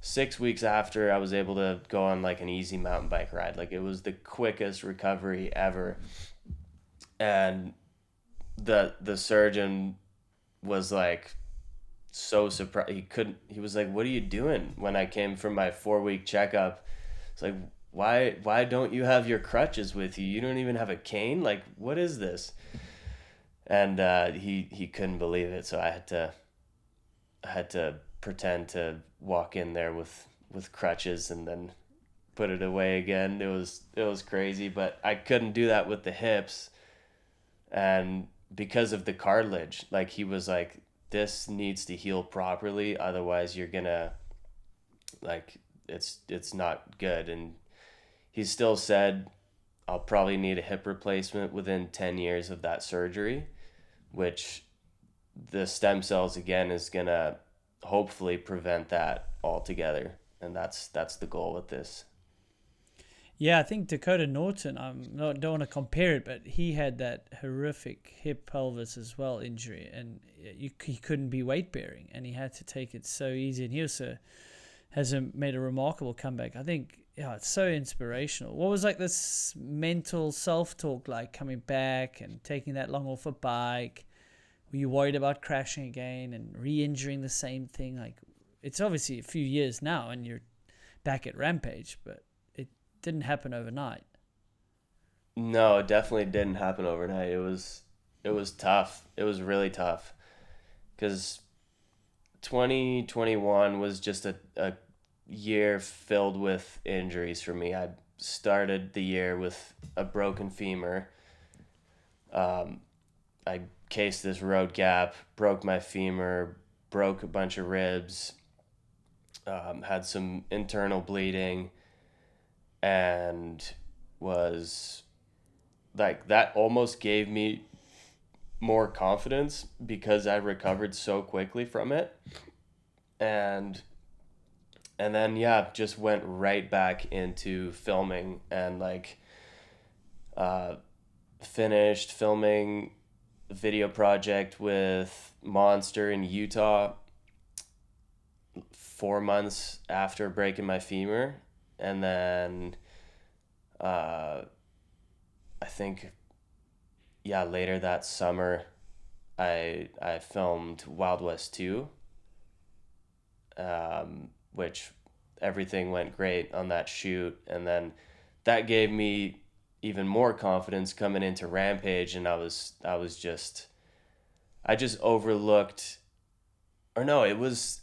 6 weeks after, I was able to go on like an easy mountain bike ride. Like it was the quickest recovery ever, and the surgeon was like so surprised. He was like, "What are you doing?" When I came from my 4 week checkup, it's like, why don't you have your crutches with you? You don't even have a cane. Like, what is this? And he couldn't believe it. So I had to pretend to walk in there with crutches and then put it away again. It was crazy, but I couldn't do that with the hips, and because of the cartilage, like he was like, this needs to heal properly, otherwise you're gonna, like, it's not good. And he still said I'll probably need a hip replacement within 10 years of that surgery, which the stem cells again is gonna hopefully prevent that altogether. And that's the goal with this. Yeah, I think Dakota Norton, don't want to compare it, but he had that horrific hip pelvis as well injury, and he couldn't be weight bearing, and he had to take it so easy. And he also made a remarkable comeback. I think, yeah, it's so inspirational. What was like this mental self talk like coming back and taking that long off a bike? Were you worried about crashing again and re-injuring the same thing? Like, it's obviously a few years now, and you're back at Rampage, but it didn't happen overnight. No, it definitely didn't happen overnight. It was tough. It was really tough because 2021 was just a year filled with injuries for me. I started the year with a broken femur. Um, I cased this road gap, broke my femur, broke a bunch of ribs, had some internal bleeding, and was like, that almost gave me more confidence because I recovered so quickly from it. And then yeah, just went right back into filming, and like uh finished filming a video project with Monster in Utah 4 months after breaking my femur. And then uh I think, yeah, later that summer, I filmed Wild West 2, which everything went great on that shoot. And then that gave me even more confidence coming into Rampage. And I just overlooked, or no, it was,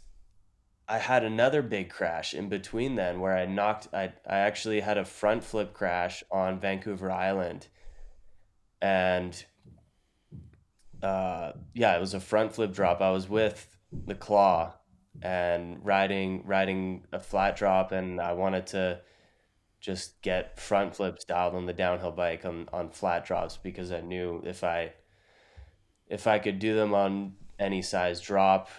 I had another big crash in between then where I actually had a front flip crash on Vancouver Island. And yeah, it was a front flip drop. I was with the Claw and riding a flat drop, and I wanted to just get front flips dialed on the downhill bike on flat drops, because I knew if I could do them on any size drop,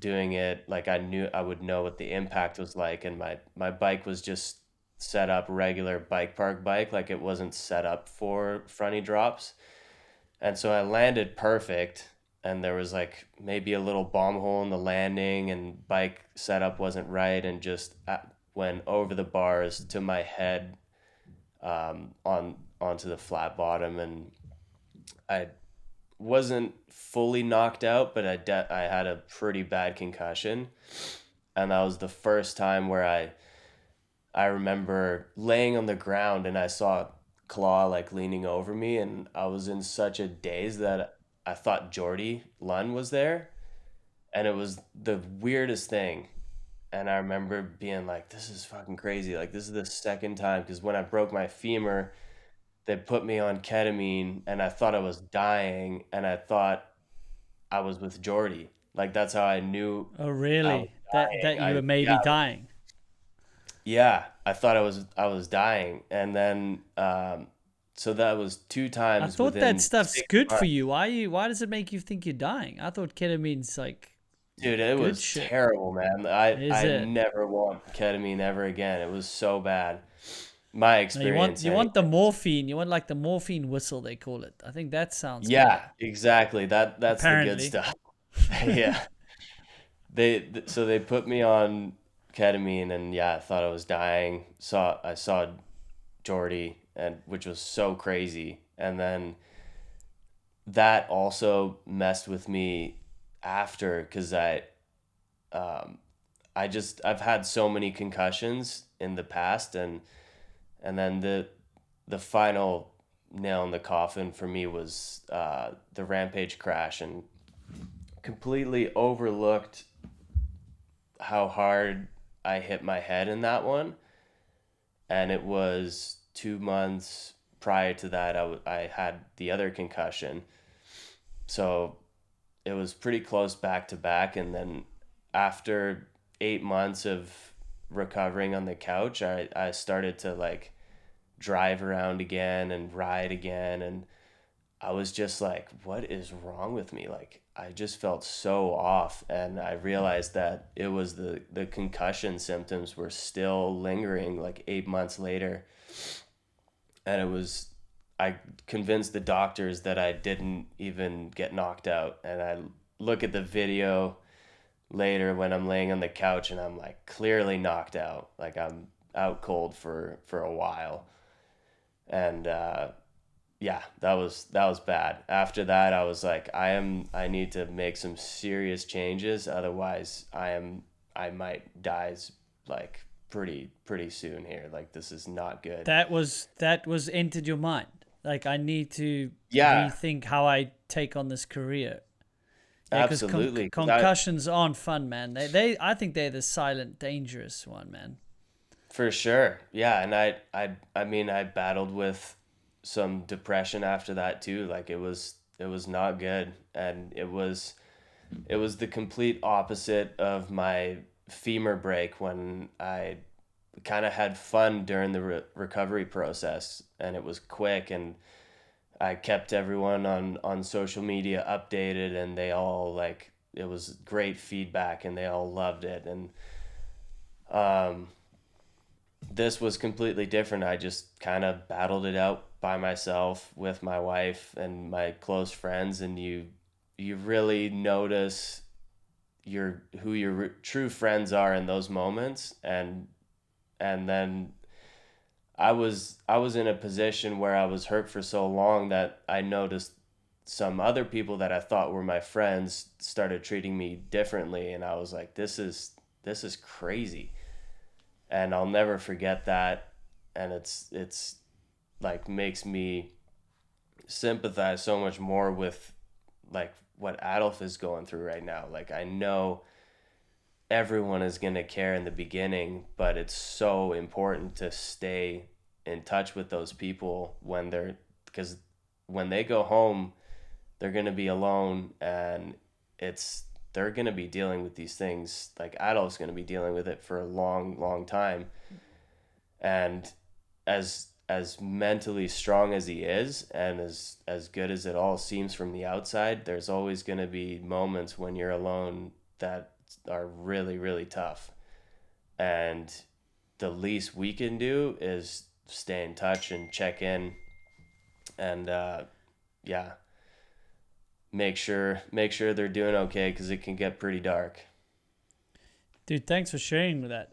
doing it, like, I knew I would know what the impact was like. And my bike was just set up regular bike park bike, like it wasn't set up for fronty drops. And so I landed perfect, and there was like maybe a little bomb hole in the landing, and bike setup wasn't right, and just went over the bars to my head, onto the flat bottom. And I wasn't fully knocked out, but I had a pretty bad concussion. And that was the first time where I remember laying on the ground, and I saw Claw like leaning over me, and I was in such a daze that I thought Jordy Lunn was there, and it was the weirdest thing. And I remember being like, "This is fucking crazy! Like, this is the second time." Because when I broke my femur, they put me on ketamine, and I thought I was dying, and I thought I was with Jordy. Like, that's how I knew Oh, I was really? that you I were maybe yeah, dying. yeah, I thought I was dying, and then so that was two I times thought that within stuff's six good for months. you. Why does it make you think you're dying? I thought ketamine's like Dude, it good was shit. terrible, man. I Is I it? never want ketamine ever again. It was so bad. My No, you want experience you want the anyways. morphine. You want like the morphine whistle they call it. I think that sounds Yeah, better. exactly. That's the good Apparently. stuff. Yeah. So they put me on ketamine, and yeah, I thought I was dying. I saw Jordy, and which was so crazy. And then that also messed with me after, because um I've had so many concussions in the past, and then the final nail in the coffin for me was the Rampage crash, and completely overlooked how hard I hit my head in that one. And it was 2 months prior to that, I had the other concussion. So it was pretty close back to back. And then after 8 months of recovering on the couch, I started to like drive around again and ride again. And I was just like, what is wrong with me? Like, I just felt so off. And I realized that it was the concussion symptoms were still lingering like 8 months later. And I convinced the doctors that I didn't even get knocked out. And I look at the video later when I'm laying on the couch, and I'm like clearly knocked out. Like I'm out cold for a while. And yeah, that was bad. After that, I was like, I need to make some serious changes, otherwise I might die like pretty soon here. Like this is not good. That was entered your mind. Like I need to Yeah, rethink how I take on this career. Yeah, because absolutely. Because concussions aren't fun, man. They I think they're the silent, dangerous one, man. for sure, yeah, and I mean I battled with some depression after that too. Like it was not good, and it was the complete opposite of my femur break when I kind of had fun during the recovery process, and it was quick, and I kept everyone on social media updated, and they all like it was great feedback, and they all loved it. And um this was completely different. I just kind of battled it out by myself with my wife and my close friends, and you really notice who your true friends are in those moments. And then I was in a position where I was hurt for so long that I noticed some other people that I thought were my friends started treating me differently, and I was like, this is crazy. And I'll never forget that. And it's like makes me sympathize so much more with like what Adolf is going through right now. Like I know everyone is going to care in the beginning, but it's so important to stay in touch with those people because when they go home, they're going to be alone, and they're going to be dealing with these things. Like Adolf's going to be dealing with it for a long, long time. And as mentally strong as he is, and as good as it all seems from the outside, there's always going to be moments when you're alone that are really, really tough. And the least we can do is stay in touch and check in, and yeah, make sure they're doing okay, because it can get pretty dark. Dude, thanks for sharing with that.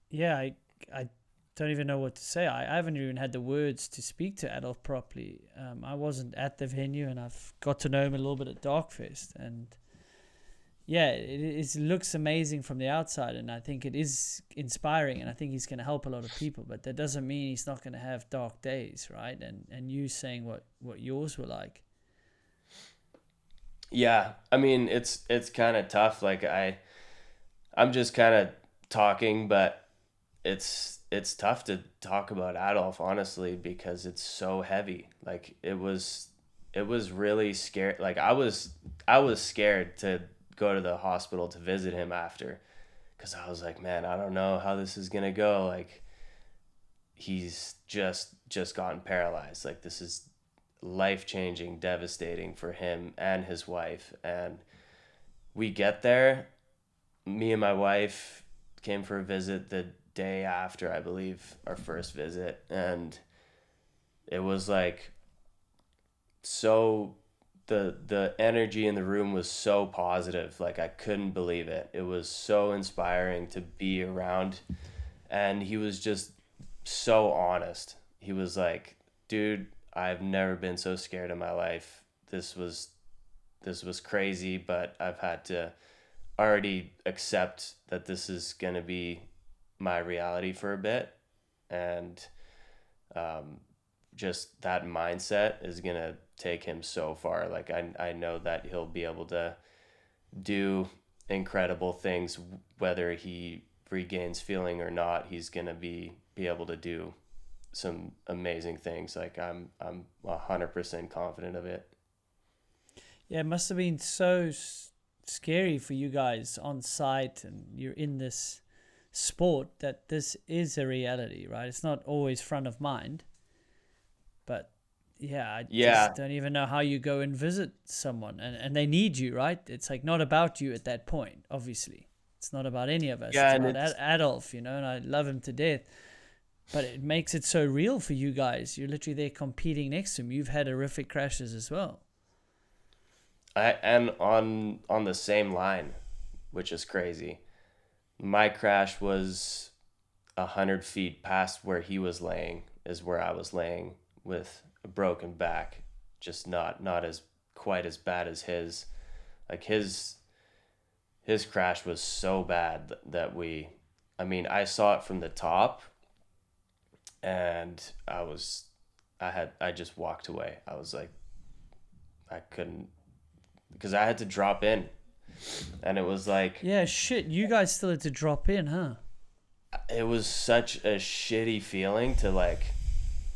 Yeah, I don't even know what to say. I haven't even had the words to speak to Adolf properly. I wasn't at the venue, and I've got to know him a little bit at Darkfest, and yeah, it looks amazing from the outside, and I think it is inspiring, and I think he's going to help a lot of people. But that doesn't mean he's not going to have dark days, right? And you saying what yours were like. Yeah, I mean it's kind of tough. Like I'm just kind of talking, but it's tough to talk about Adolf, honestly, because it's so heavy. Like it was really scary. Like I was scared to go to the hospital to visit him after. because I was like, man, I don't know how this is gonna go. Like, he's just gotten paralyzed. Like, this is life changing, devastating for him and his wife. And we get there. Me and my wife came for a visit the day after, I believe, our first visit, and it was like so the energy in the room was so positive. Like, I couldn't believe it. It was so inspiring to be around, and he was just so honest. He was like, dude, I've never been so scared in my life. This was crazy, but I've had to already accept that this is going to be my reality for a bit. And um, just that mindset is going to take him so far. Like, I know that he'll be able to do incredible things, whether he regains feeling or not. He's going to be able to do some amazing things. Like, I'm 100% confident of it. Yeah, it must have been so scary for you guys on site, and you're in this sport that this is a reality, right? It's not always front of mind, but yeah, I Yeah. just don't even know how you go and visit someone, and they need you, right? It's like not about you at that point, obviously. It's not about any of us. Yeah. It's And about Adolf, and I love him to death. But it makes it so real for you guys. You're literally there competing next to him. You've had horrific crashes as well. and on the same line, which is crazy. My crash was 100 feet past where he was laying, is where I was laying with a broken back, just not as quite as bad as his. Like, his crash was so bad that I mean, I saw it from the top, and I just walked away. I was like, I couldn't, because I had to drop in, and it was like, Yeah, shit. You guys still had to drop in, huh? it was such a shitty feeling to like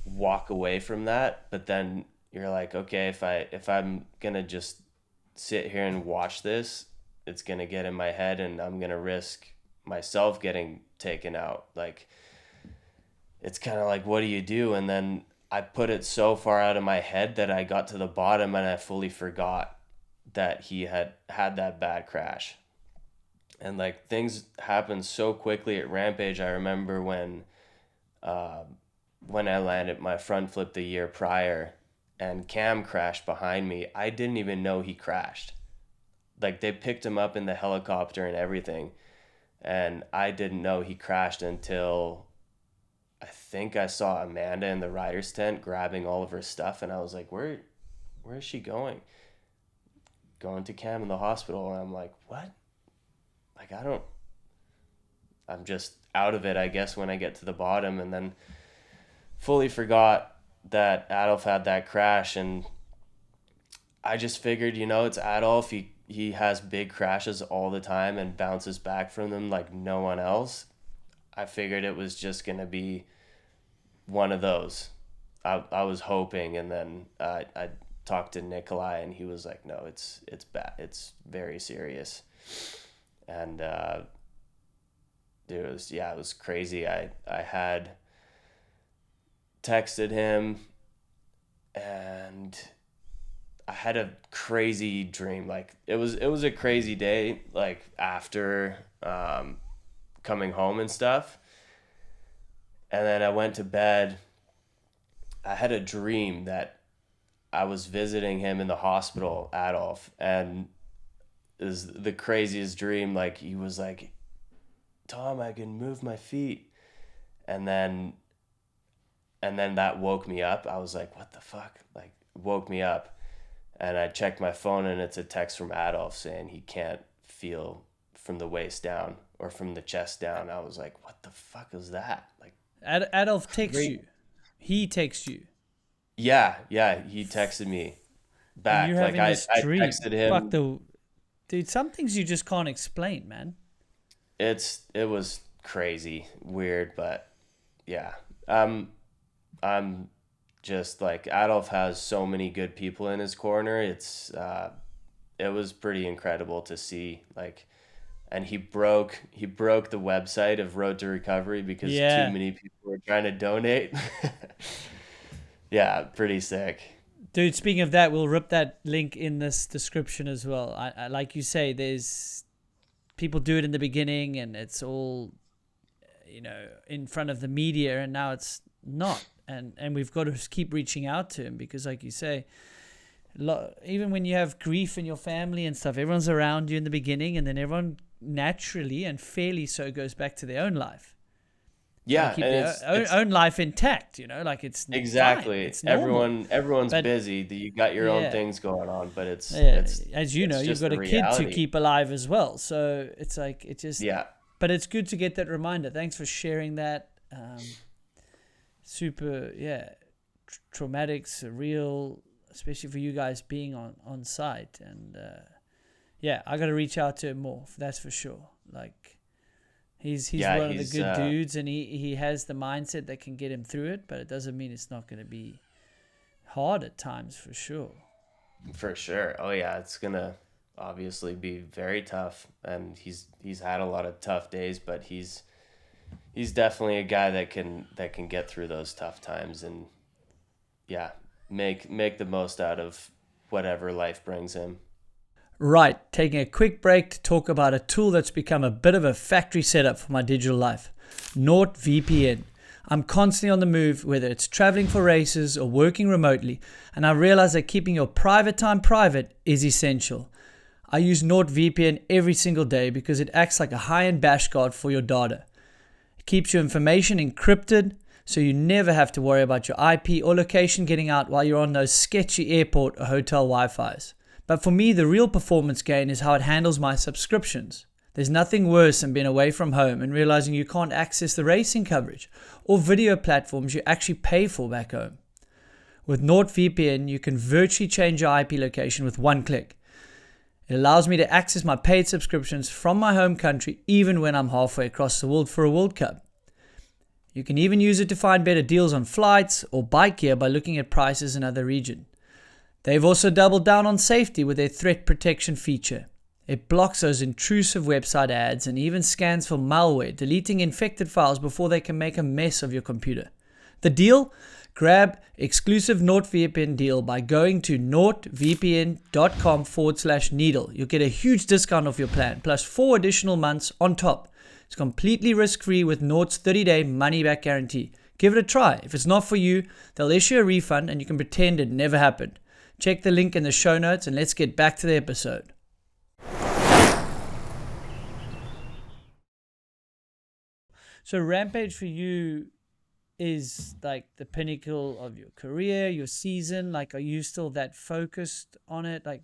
walk away from that. But then you're like, okay, if I'm gonna just sit here and watch this, it's gonna get in my head, and I'm gonna risk myself getting taken out. Like, it's kind of like, what do you do? And then I put it so far out of my head that I got to the bottom, and I fully forgot that he had that bad crash. And like, things happened so quickly at Rampage. I remember uh, when I landed my front flip the year prior, and Cam crashed behind me. I didn't even know he crashed. Like, they picked him up in the helicopter and everything, and I didn't know he crashed until I think I saw Amanda in the rider's tent grabbing all of her stuff, and I was like, where is she going? Going to Cam in the hospital, and I'm like, what? Like, I'm just out of it, I guess, when I get to the bottom, and then fully forgot that Adolf had that crash. And I just figured, it's Adolf. He has big crashes all the time and bounces back from them like no one else. I figured it was just going to be one of those. I was hoping, and then I talked to Nikolai, and he was like, no, it's bad. It's very serious. And dude, it was crazy. I had texted him, and I had a crazy dream. Like, it was a crazy day, like, after coming home and stuff. And then I went to bed. I had a dream that I was visiting him in the hospital, Adolf, and is the craziest dream. Like, he was like, Tom, I can move my feet. And then that woke me up. I was like, what the fuck? Like, woke me up. And I checked my phone, and it's a text from Adolf saying he can't feel from the waist down or from the chest down. I was like, what the fuck is that? Like, Adolf texts you. He texts you. Yeah, he texted me And you're back. Like, having I this I dream. texted Fuck him. the... Dude, some things you just can't explain, man. It was crazy, weird, but yeah. I'm just like, Adolf has so many good people in his corner. It was pretty incredible to see. Like, and he broke the website of Road to Recovery because too Yeah. many people were trying to donate. Yeah, pretty sick. Dude, speaking of that, we'll rip that link in this description as well. I like you say, there's people do it in the beginning and it's all, in front of the media, and now it's not. And we've got to keep reaching out to him because, like you say, even when you have grief in your family and stuff, everyone's around you in the beginning, and then everyone naturally and fairly so goes back to their own life. Try to Yeah, keep and their own life intact, like it's fine, exactly. it's normal. Everyone's But busy. You got your own yeah, things going on, but yeah, as you know, it's you've just got the a kid to reality. keep alive as well. So it's like, Yeah. but it's good to get that reminder. Thanks for sharing that. Super, yeah, traumatic, surreal, especially for you guys being on site. And yeah, I got to reach out to him more. That's for sure. Like, he's Yeah, one of the good dudes, and he has the mindset that can get him through it. But it doesn't mean it's not going to be hard at times, for sure. for sure. Oh yeah, it's gonna obviously be very tough, and he's had a lot of tough days, but he's definitely a guy that can get through those tough times and yeah, make the most out of whatever life brings him. Right, taking a quick break to talk about a tool that's become a bit of a factory setup for my digital life, NordVPN. I'm constantly on the move, whether it's traveling for races or working remotely, and I realize that keeping your private time private is essential. I use NordVPN every single day because it acts like a high-end bash guard for your data. It keeps your information encrypted, so you never have to worry about your IP or location getting out while you're on those sketchy airport or hotel Wi-Fis. But for me, the real performance gain is how it handles my subscriptions. There's nothing worse than being away from home and realizing you can't access the racing coverage or video platforms you actually pay for back home. With NordVPN, you can virtually change your IP location with one click. It allows me to access my paid subscriptions from my home country even when I'm halfway across the world for a World Cup. You can even use it to find better deals on flights or bike gear by looking at prices in other regions. They've also doubled down on safety with their threat protection feature. It blocks those intrusive website ads and even scans for malware, deleting infected files before they can make a mess of your computer. The deal? Grab exclusive NordVPN deal by going to nordvpn.com/needle. You'll get a huge discount off your plan, plus 4 additional months on top. It's completely risk-free with Nord's 30-day money-back guarantee. Give it a try. If it's not for you, they'll issue a refund and you can pretend it never happened. Check the link in the show notes and let's get back to the episode. So Rampage for you is like the pinnacle of your career, your season. Like, are you still that focused on it? Like,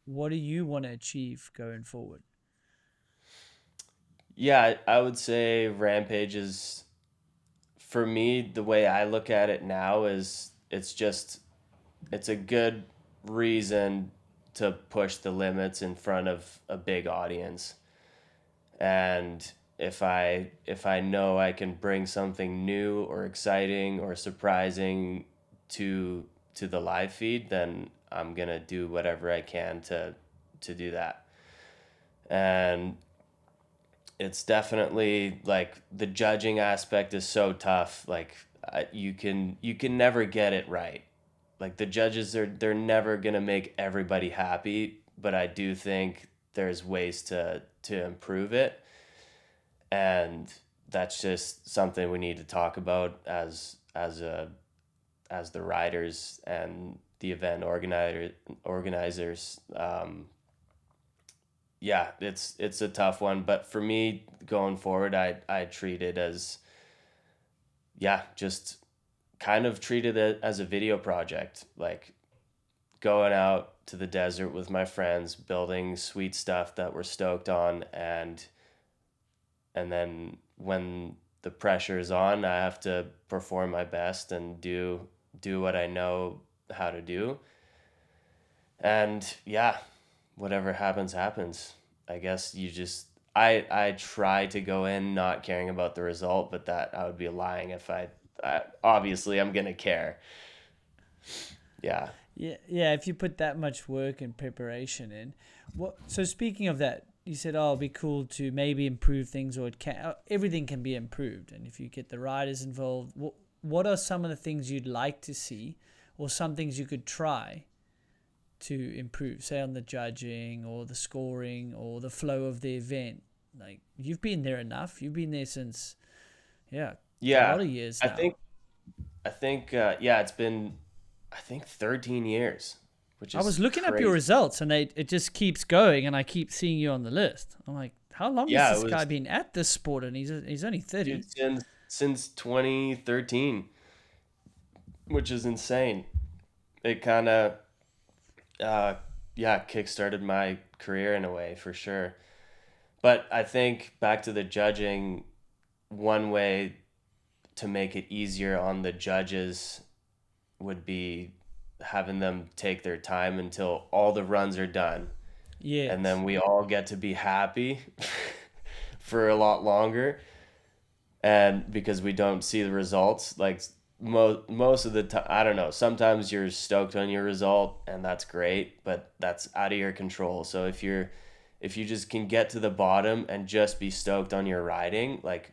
what do you want to achieve going forward? Yeah, I would say Rampage is, for me, the way I look at it now is it's a good reason to push the limits in front of a big audience. And if I know I can bring something new or exciting or surprising to the live feed, then I'm gonna do whatever I can to do that. And it's definitely like the judging aspect is so tough. Like you can never get it right. Like the judges they're never gonna make everybody happy, but I do think there's ways to improve it, and that's just something we need to talk about as the riders and the event organizers. Yeah, it's a tough one, but for me going forward, I treat it as, yeah, just kind of treat it as a video project, like going out to the desert with my friends, building sweet stuff that we're stoked on, and then when the pressure is on, I have to perform my best and do what I know how to do. And yeah, whatever happens happens. I guess you just I try to go in not caring about the result, but that I would be lying if I obviously I'm gonna care. Yeah. Yeah, yeah. If you put that much work and preparation in, what? So speaking of that, you said, oh, it'd be cool to maybe improve things, or everything can be improved. And if you get the riders involved, what are some of the things you'd like to see, or some things you could try to improve, say on the judging or the scoring or the flow of the event? Like, you've been there enough. You've been there since, a Yeah, lot of years I now. think yeah, it's been I think 13 years, which I was is looking up your crazy. results, and it just keeps going, and I keep seeing you on the list. I'm like, how long has Yeah, it this guy was, been at this sport? And he's only 30. dude, since 2013, which is insane. It kind of yeah, kickstarted my career in a way for sure. But I think back to the judging, one way to make it easier on the judges would be having them take their time until all the runs are done, and Yes. then we all get to be happy for a lot longer. And because we don't see the results, like most of the time, I don't know, sometimes you're stoked on your result and that's great, but that's out of your control. So if you just can get to the bottom and just be stoked on your riding, like,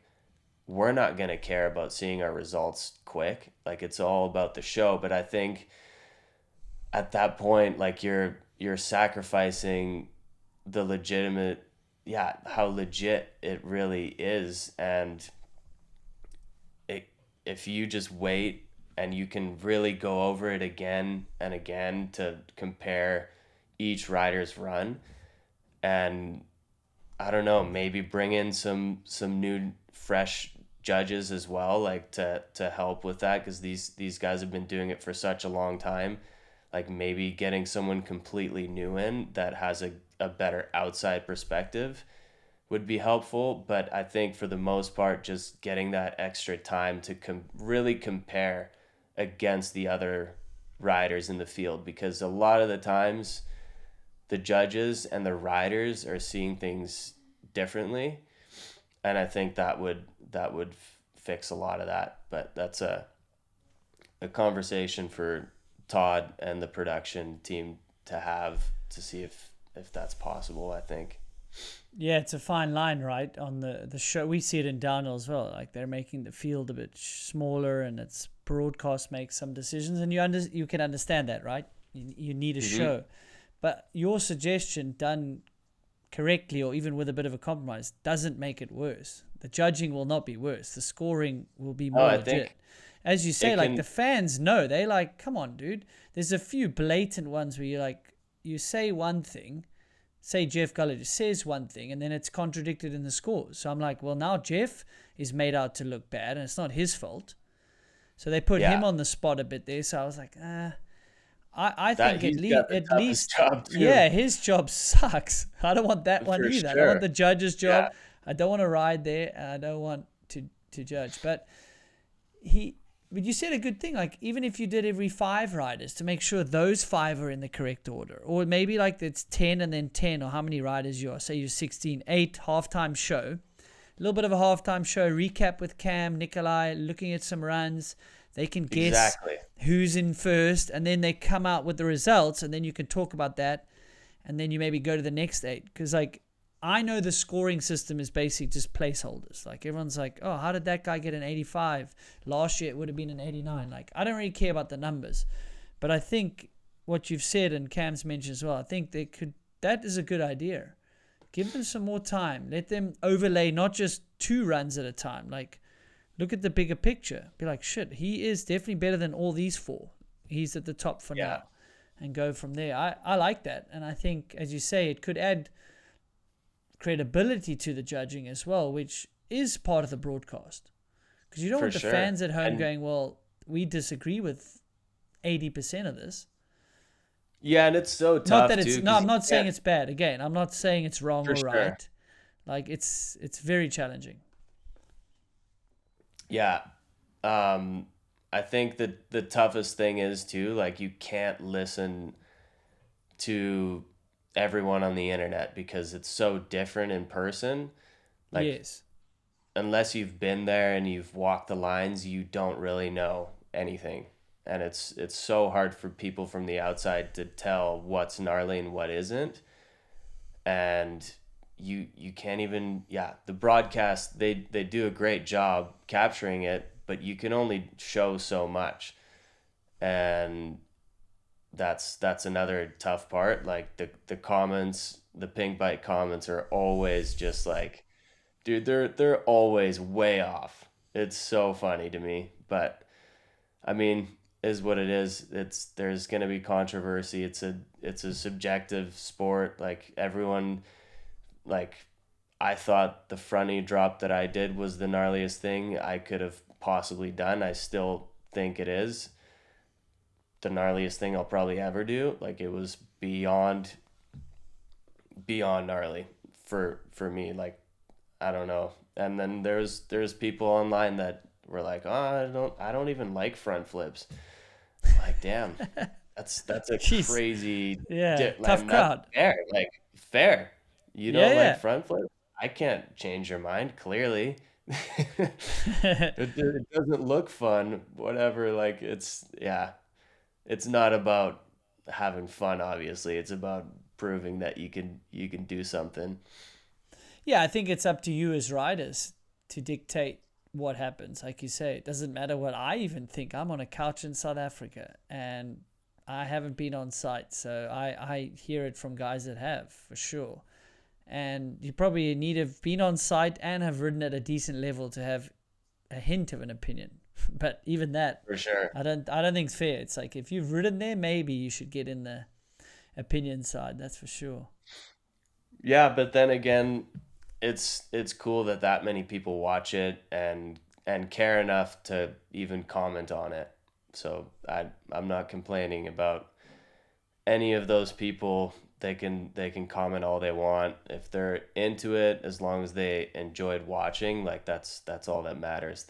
we're not going to care about seeing our results quick. Like, it's all about the show. But I think at that point, like, you're sacrificing the legitimate, yeah, how legit it really is. And it, if you just wait and you can really go over it again and again to compare each rider's run, and I don't know, maybe bring in some new fresh judges as well, like to help with that, because these guys have been doing it for such a long time. Like, maybe getting someone completely new in that has a better outside perspective would be helpful. But I think for the most part, just getting that extra time to really compare against the other riders in the field, because a lot of the times the judges and the riders are seeing things differently, and I think that would fix a lot of that. But that's a conversation for Todd and the production team to have, to see if that's possible, I think. Yeah, it's a fine line, right? On the show, we see it in downhill as well. Like, they're making the field a bit smaller, and it's broadcast makes some decisions, and you can understand that, right? You need a Hmm. show, but your suggestion done correctly, or even with a bit of a compromise, doesn't make it worse. The judging will not be worse. The scoring will be Oh, more I legit. think As you say, it like, the can. fans know. They like, come on, dude. There's a few blatant ones where you say one thing, say Jeff Gullit says one thing, and then it's contradicted in the scores. So I'm like, well, now Jeff is made out to look bad, and it's not his fault. So they put him Yeah, on the spot a bit there. So I was like, I that think he's got the at toughest least, job too, yeah, his job sucks. I don't want that one for either. I don't want sure. the judge's Yeah, job. I don't want to ride there, and I don't want to judge. He, but you said a good thing. Like, even if you did every five riders, to make sure those five are in the correct order, or maybe like it's 10 and then 10, or how many riders you are. Say you're 16, 8 halftime show, a little bit of a halftime show recap with Cam, Nikolai, looking at some runs. They can guess exactly. who's in first, and then they come out with the results, and then you can talk about that, and then you maybe go to the next eight. Because, like, I know the scoring system is basically just placeholders. Like, everyone's like, oh, how did that guy get an 85? Last year it would have been an 89. Like, I don't really care about the numbers. But I think what you've said, and Cam's mentioned as well, I think that is a good idea. Give them some more time. Let them overlay not just two runs at a time. Like, look at the bigger picture. Be like, shit, he is definitely better than all these four. He's at the top for Yeah, now. And go from there. I like that. And I think, as you say, it could add credibility to the judging as well, which is part of the broadcast. Because you don't for want the sure. fans at home And going, well, we disagree with 80% of this. yeah, and it's so Not tough that too, it's, no, because I'm you not saying can't, it's bad. Again, I'm not saying it's wrong for or sure. right. Like, it's very challenging. Yeah. Um, I think that the toughest thing is too, like, you can't listen to everyone on the internet because it's so different in person. Like, Yes. unless you've been there and you've walked the lines, you don't really know anything. And it's so hard for people from the outside to tell what's gnarly and what isn't. And you can't even, the broadcast, they do a great job capturing it, but you can only show so much. And that's another tough part. Like the comments, the pink bike comments are always just like, dude, they're always way off. It's so funny to me, but I mean, is what it is. There's gonna be controversy. It's a subjective sport. Like everyone, like I thought the fronty drop that I did was the gnarliest thing I could have possibly done. I still think it is the gnarliest thing I'll probably ever do. Like it was beyond gnarly for me. Like I don't know. And then there's people online that were like, oh, I don't even like front flips. Like, damn, that's a Jeez. crazy, Yeah, like, tough crowd. fair. Like fair. You Yeah, don't like yeah. front flips? I can't change your mind. Clearly, it doesn't look fun. Whatever. Like it's not about having fun. Obviously, it's about proving that you can do something. Yeah, I think it's up to you as riders to dictate what happens. Like you say, it doesn't matter what I even think. I'm on a couch in South Africa and I haven't been on site. So I hear it from guys that have, for sure. And you probably need to have been on site and have ridden at a decent level to have a hint of an opinion. But even that, For sure. I don't think it's fair. It's like if you've ridden there, maybe you should get in the opinion side. That's for sure. Yeah, but then again, it's cool that many people watch it and care enough to even comment on it. So I'm not complaining about any of those people. They can comment all they want if they're into it, as long as they enjoyed watching. Like that's all that matters.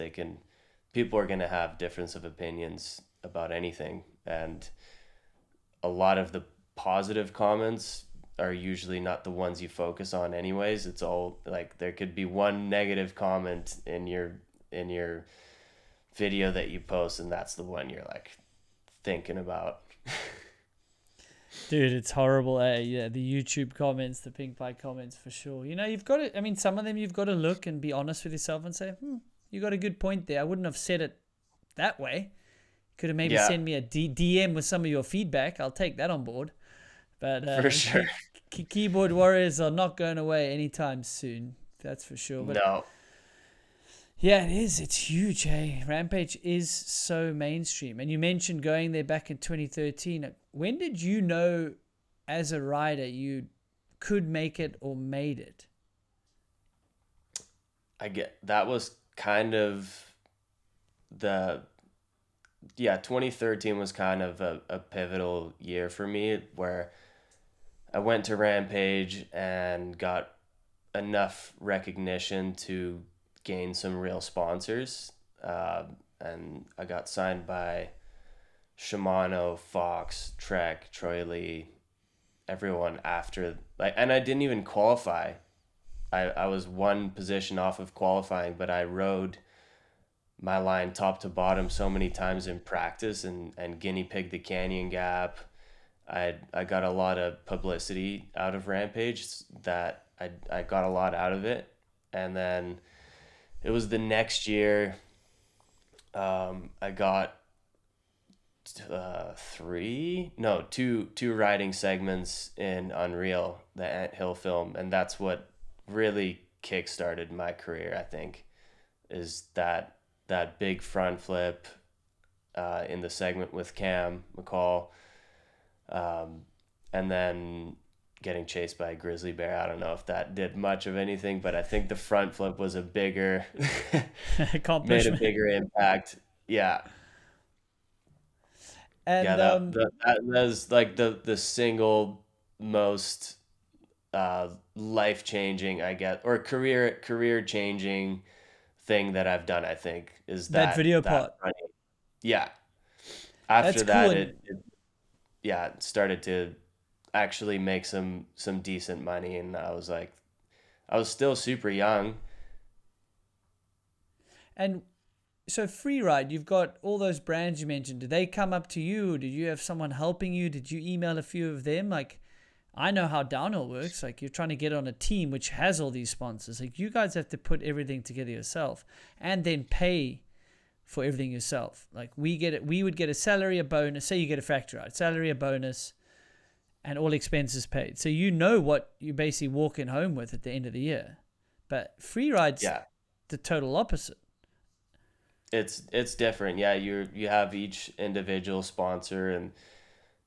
People are gonna have difference of opinions about anything, and a lot of the positive comments are usually not the ones you focus on anyways. It's all like there could be one negative comment in your video that you post, and that's the one you're like thinking about. Dude, it's horrible, eh? Yeah, the YouTube comments, the pink bike comments, for sure. You've got to, I mean, some of them you've got to look and be honest with yourself and say, you got a good point there. I wouldn't have said it that way. Could have maybe Yeah, sent me a DM with some of your feedback. I'll take that on board. But for sure. keyboard warriors are not going away anytime soon. That's for sure. But No. yeah, it is. It's huge, hey. Rampage is so mainstream. And you mentioned going there back in 2013. When did you know as a rider you could make it or made it? I get that was kind of the 2013 was kind of a pivotal year for me, where I went to Rampage and got enough recognition to gain some real sponsors. And I got signed by Shimano, Fox, Trek, Troy Lee, everyone after, like, and I didn't even qualify. I was one position off of qualifying, but I rode my line top to bottom so many times in practice, and guinea pig the canyon gap. I got a lot of publicity out of Rampage, that I got a lot out of it. And then it was the next year, I got two riding segments in Unreal, the Anthill film, and that's what really kickstarted my career, I think, is that big front flip in the segment with Cam McCall, and then getting chased by a grizzly bear. I don't know if that did much of anything, but I think the front flip was a bigger made a Accomplishment. bigger impact. Yeah. Yeah, And that was like the single most life changing, I guess, or career changing thing that I've done, I think, is that video that part, running. Yeah. that's After cool. that, And it started to actually make some decent money, and I was like, I was still super young. and so Freeride, you've got all those brands you mentioned. Did they come up to you? Did you have someone helping you? Did you email a few of them? Like, I know how downhill works. Like, you're trying to get on a team which has all these sponsors. Like, you guys have to put everything together yourself and then pay for everything yourself. Like, we would get a salary, a bonus. Say you get a factory ride, salary, a bonus, and all expenses paid. So you know what you're basically walking home with at the end of the year. But Freeride's Yeah, the total opposite. it's different. Yeah, you have each individual sponsor and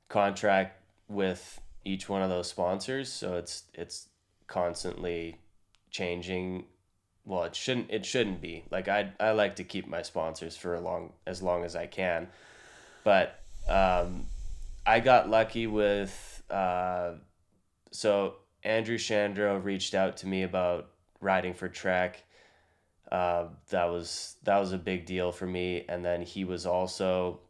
contract with each one of those sponsors, so it's constantly changing. Well, it shouldn't be. Like, I like to keep my sponsors for as long as I can. But I got lucky with so Andrew Chandro reached out to me about riding for Trek. That was a big deal for me, and then he was also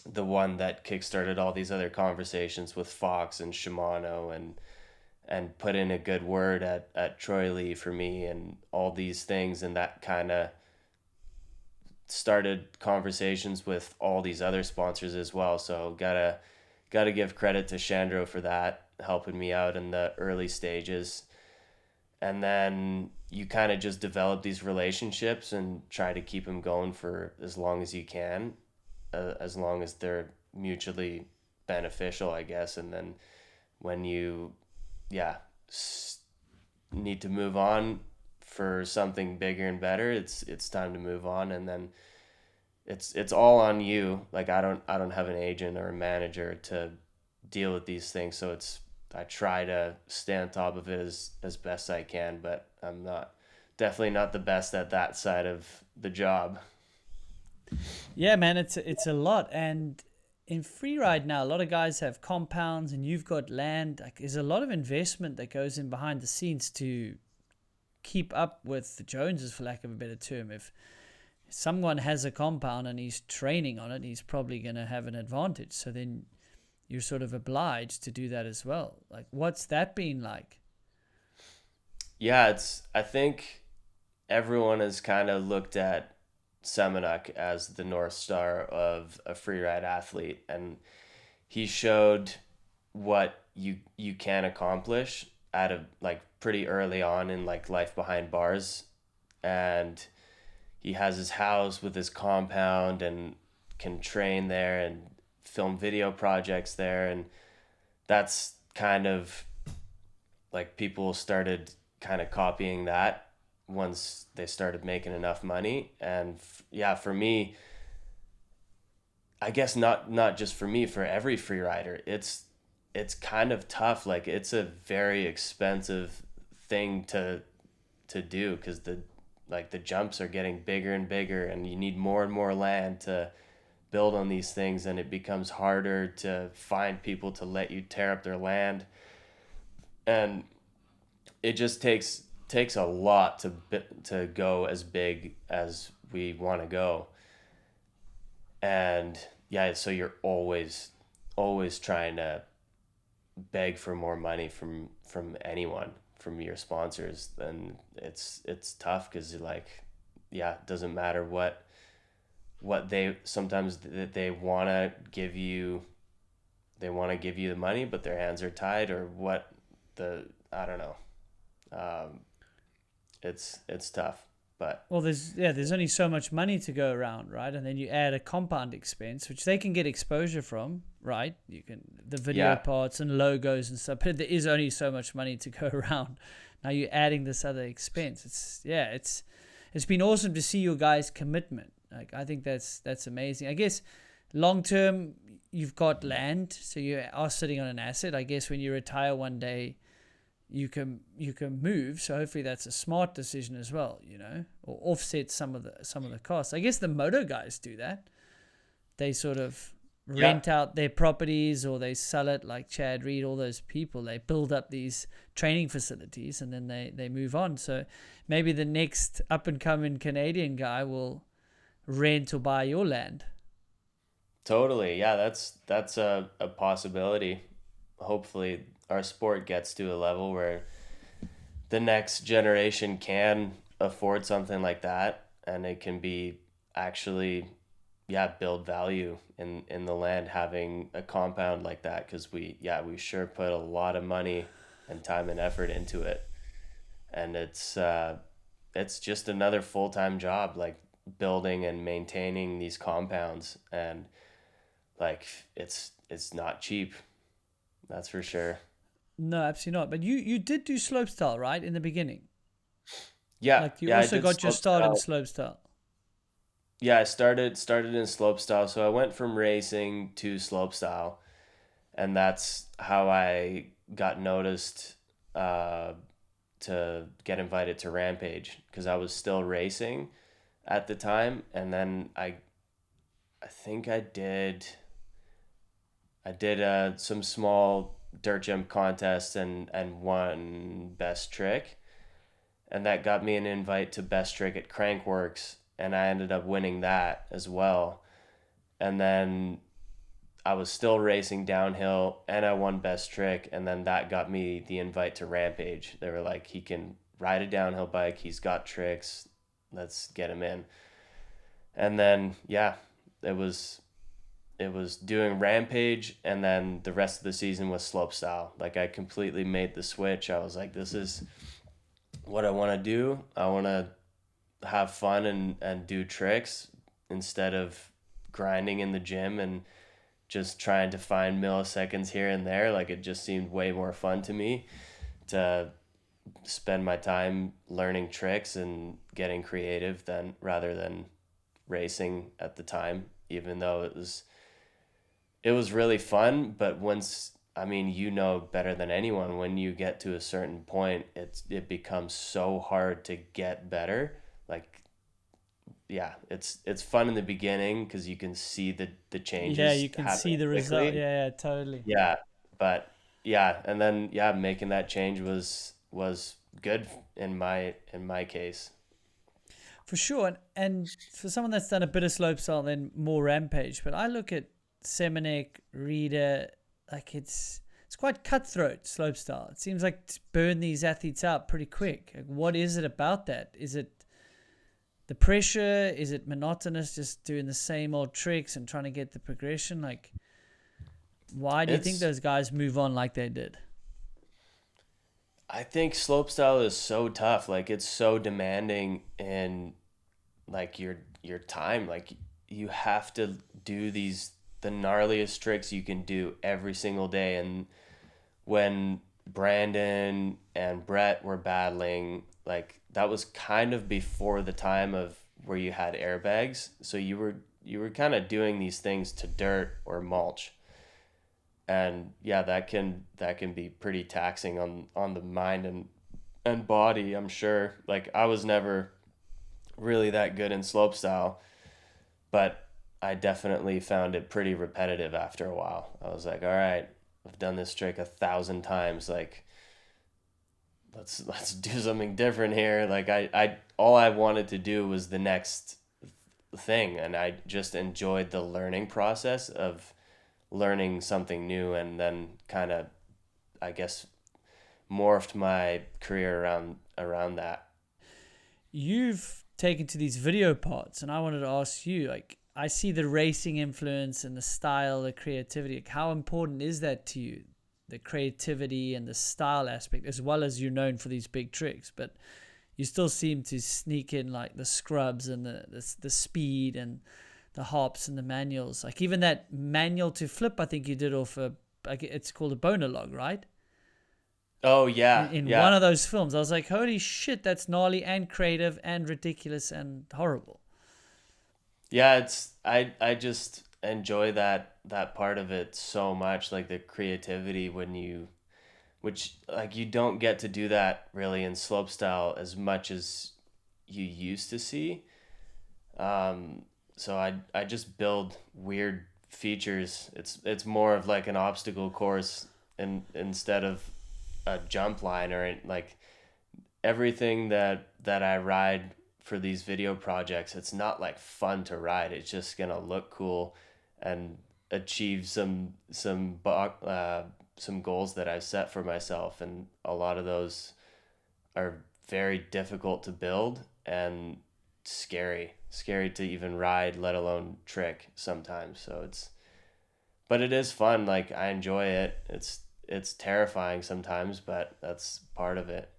the one that kickstarted all these other conversations with Fox and Shimano, and put in a good word at Troy Lee for me and all these things, and that kind of started conversations with all these other sponsors as well. So gotta give credit to Chandro for that, helping me out in the early stages. And then you kind of just develop these relationships and try to keep them going for as long as you can, as long as they're mutually beneficial, I guess. And then when you, yeah, need to move on for something bigger and better, it's time to move on. And then it's all on you. Like, I don't have an agent or a manager to deal with these things, so I try to stay on top of it as best I can, but I'm definitely not the best at that side of the job. Yeah, man, it's a lot. And in freeride now, a lot of guys have compounds, and you've got land. Like, there's a lot of investment that goes in behind the scenes to keep up with the Joneses, for lack of a better term. If someone has a compound and he's training on it, he's probably going to have an advantage. So then you're sort of obliged to do that as well. Like, what's that been like? Yeah, I think everyone has kind of looked at Semenuk as the North Star of a freeride athlete, and he showed what you can accomplish at a like pretty early on in like life behind bars. And he has his house with his compound and can train there and film video projects there. And that's kind of like, people started kind of copying that once they started making enough money. And yeah, for me, I guess not just for me, for every free rider, it's kind of tough. Like, it's a very expensive thing to do, because the jumps are getting bigger and bigger, and you need more and more land to build on these things, and it becomes harder to find people to let you tear up their land. And it just takes a lot to go as big as we want to go. And yeah, so you're always trying to beg for more money from anyone, from your sponsors. And it's tough, because like, yeah, it doesn't matter what they sometimes they want to give you, the money, but their hands are tied, or what, the I don't know. um it's tough, but Well, there's only so much money to go around, right? And then you add a compound expense, which they can get exposure from, right? You can, the video yeah, parts and logos and stuff, but there is only so much money to go around. Now you're adding this other expense. It's been awesome to see your guys' commitment. Like, I think that's amazing. I guess long term, you've got land, so you are sitting on an asset. I guess when you retire one day, you can move. So hopefully that's a smart decision as well, or offset some of the costs. I guess the moto guys do that. They sort of yeah, rent out their properties, or they sell it, like Chad Reed, all those people. They build up these training facilities, and then they move on. So maybe the next up and coming Canadian guy will rent or buy your land. totally. Yeah, that's a possibility. Hopefully our sport gets to a level where the next generation can afford something like that, and it can be actually build value in the land, having a compound like that, because we sure put a lot of money and time and effort into it, and it's just another full-time job, like building and maintaining these compounds, and like it's not cheap, that's for sure. No, absolutely not. But you did do slopestyle, right, in the beginning? Yeah, Like you yeah, I also did got your slope start in style. slopestyle. Yeah, I started in slope style, so I went from racing to slope style, and that's how I got noticed, uh, to get invited to Rampage, because I was still racing at the time, and then I think I did some small dirt jump contests and won best trick, and that got me an invite to best trick at Crankworks, and I ended up winning that as well. And then I was still racing downhill, and I won best trick, and then that got me the invite to Rampage. They were like, he can ride a downhill bike, he's got tricks, let's get him in. And then it was it was doing Rampage, and then the rest of the season was slopestyle. Like, I completely made the switch. I was like, this is what I want to do. I want to have fun and do tricks instead of grinding in the gym and just trying to find milliseconds here and there. Like, it just seemed way more fun to me to spend my time learning tricks and getting creative than rather than racing at the time, even though it was really fun. But once, I mean, better than anyone, when you get to a certain point, it becomes so hard to get better. Like, yeah, it's fun in the beginning because you can see the Yeah, changes you can see happening the result. quickly. Yeah, yeah, totally. Yeah, but yeah, and then making that change was good in my case. For sure. And for someone that's done a bit of slopestyle, then more Rampage. But I look at Semenuk, Reader, like it's quite cutthroat slopestyle. It seems like to burn these athletes out pretty quick. Like, what is it about that? Is it the pressure? Is it monotonous, just doing the same old tricks and trying to get the progression? Like, why do you think It's those guys move on like they did? I think slopestyle is so tough. Like, it's so demanding in, like, your time. Like, you have to do the gnarliest tricks you can do every single day. And when Brandon and Brett were battling, like, that was kind of before the time of where you had airbags. So you were kind of doing these things to dirt or mulch. And yeah, that can be pretty taxing on the mind and body, I'm sure. Like, I was never really that good in slopestyle, but I definitely found it pretty repetitive after a while. I was like, all right, I've done this trick 1,000 times. Like, let's do something different here. Like, I all I wanted to do was the next thing, and I just enjoyed the learning process of learning something new, and then kind of, I guess, morphed my career around that. You've taken to these video parts, and I wanted to ask you, like, I see the racing influence and the style, the creativity. Like, how important is that to you? The creativity and the style aspect, as well as you're known for these big tricks, but you still seem to sneak in like the scrubs and the speed and the hops and the manuals. Like, even that manual to flip, I think you did off a, like, it's called a boner log, right? Oh in, yeah, in one yeah, of those films. I was like, holy shit, that's gnarly and creative and ridiculous and horrible. yeah. I just enjoy that part of it so much, like the creativity when which, like, you don't get to do that really in slopestyle as much as you used to see. So I just build weird features. It's more of like an obstacle course, instead of a jump line, or like everything that I ride for these video projects. It's not like fun to ride. It's just gonna look cool and achieve some goals that I've set for myself, and a lot of those are very difficult to build, and scary to even ride, let alone trick sometimes. So but it is fun. Like I enjoy it. It's terrifying sometimes, but that's part of it.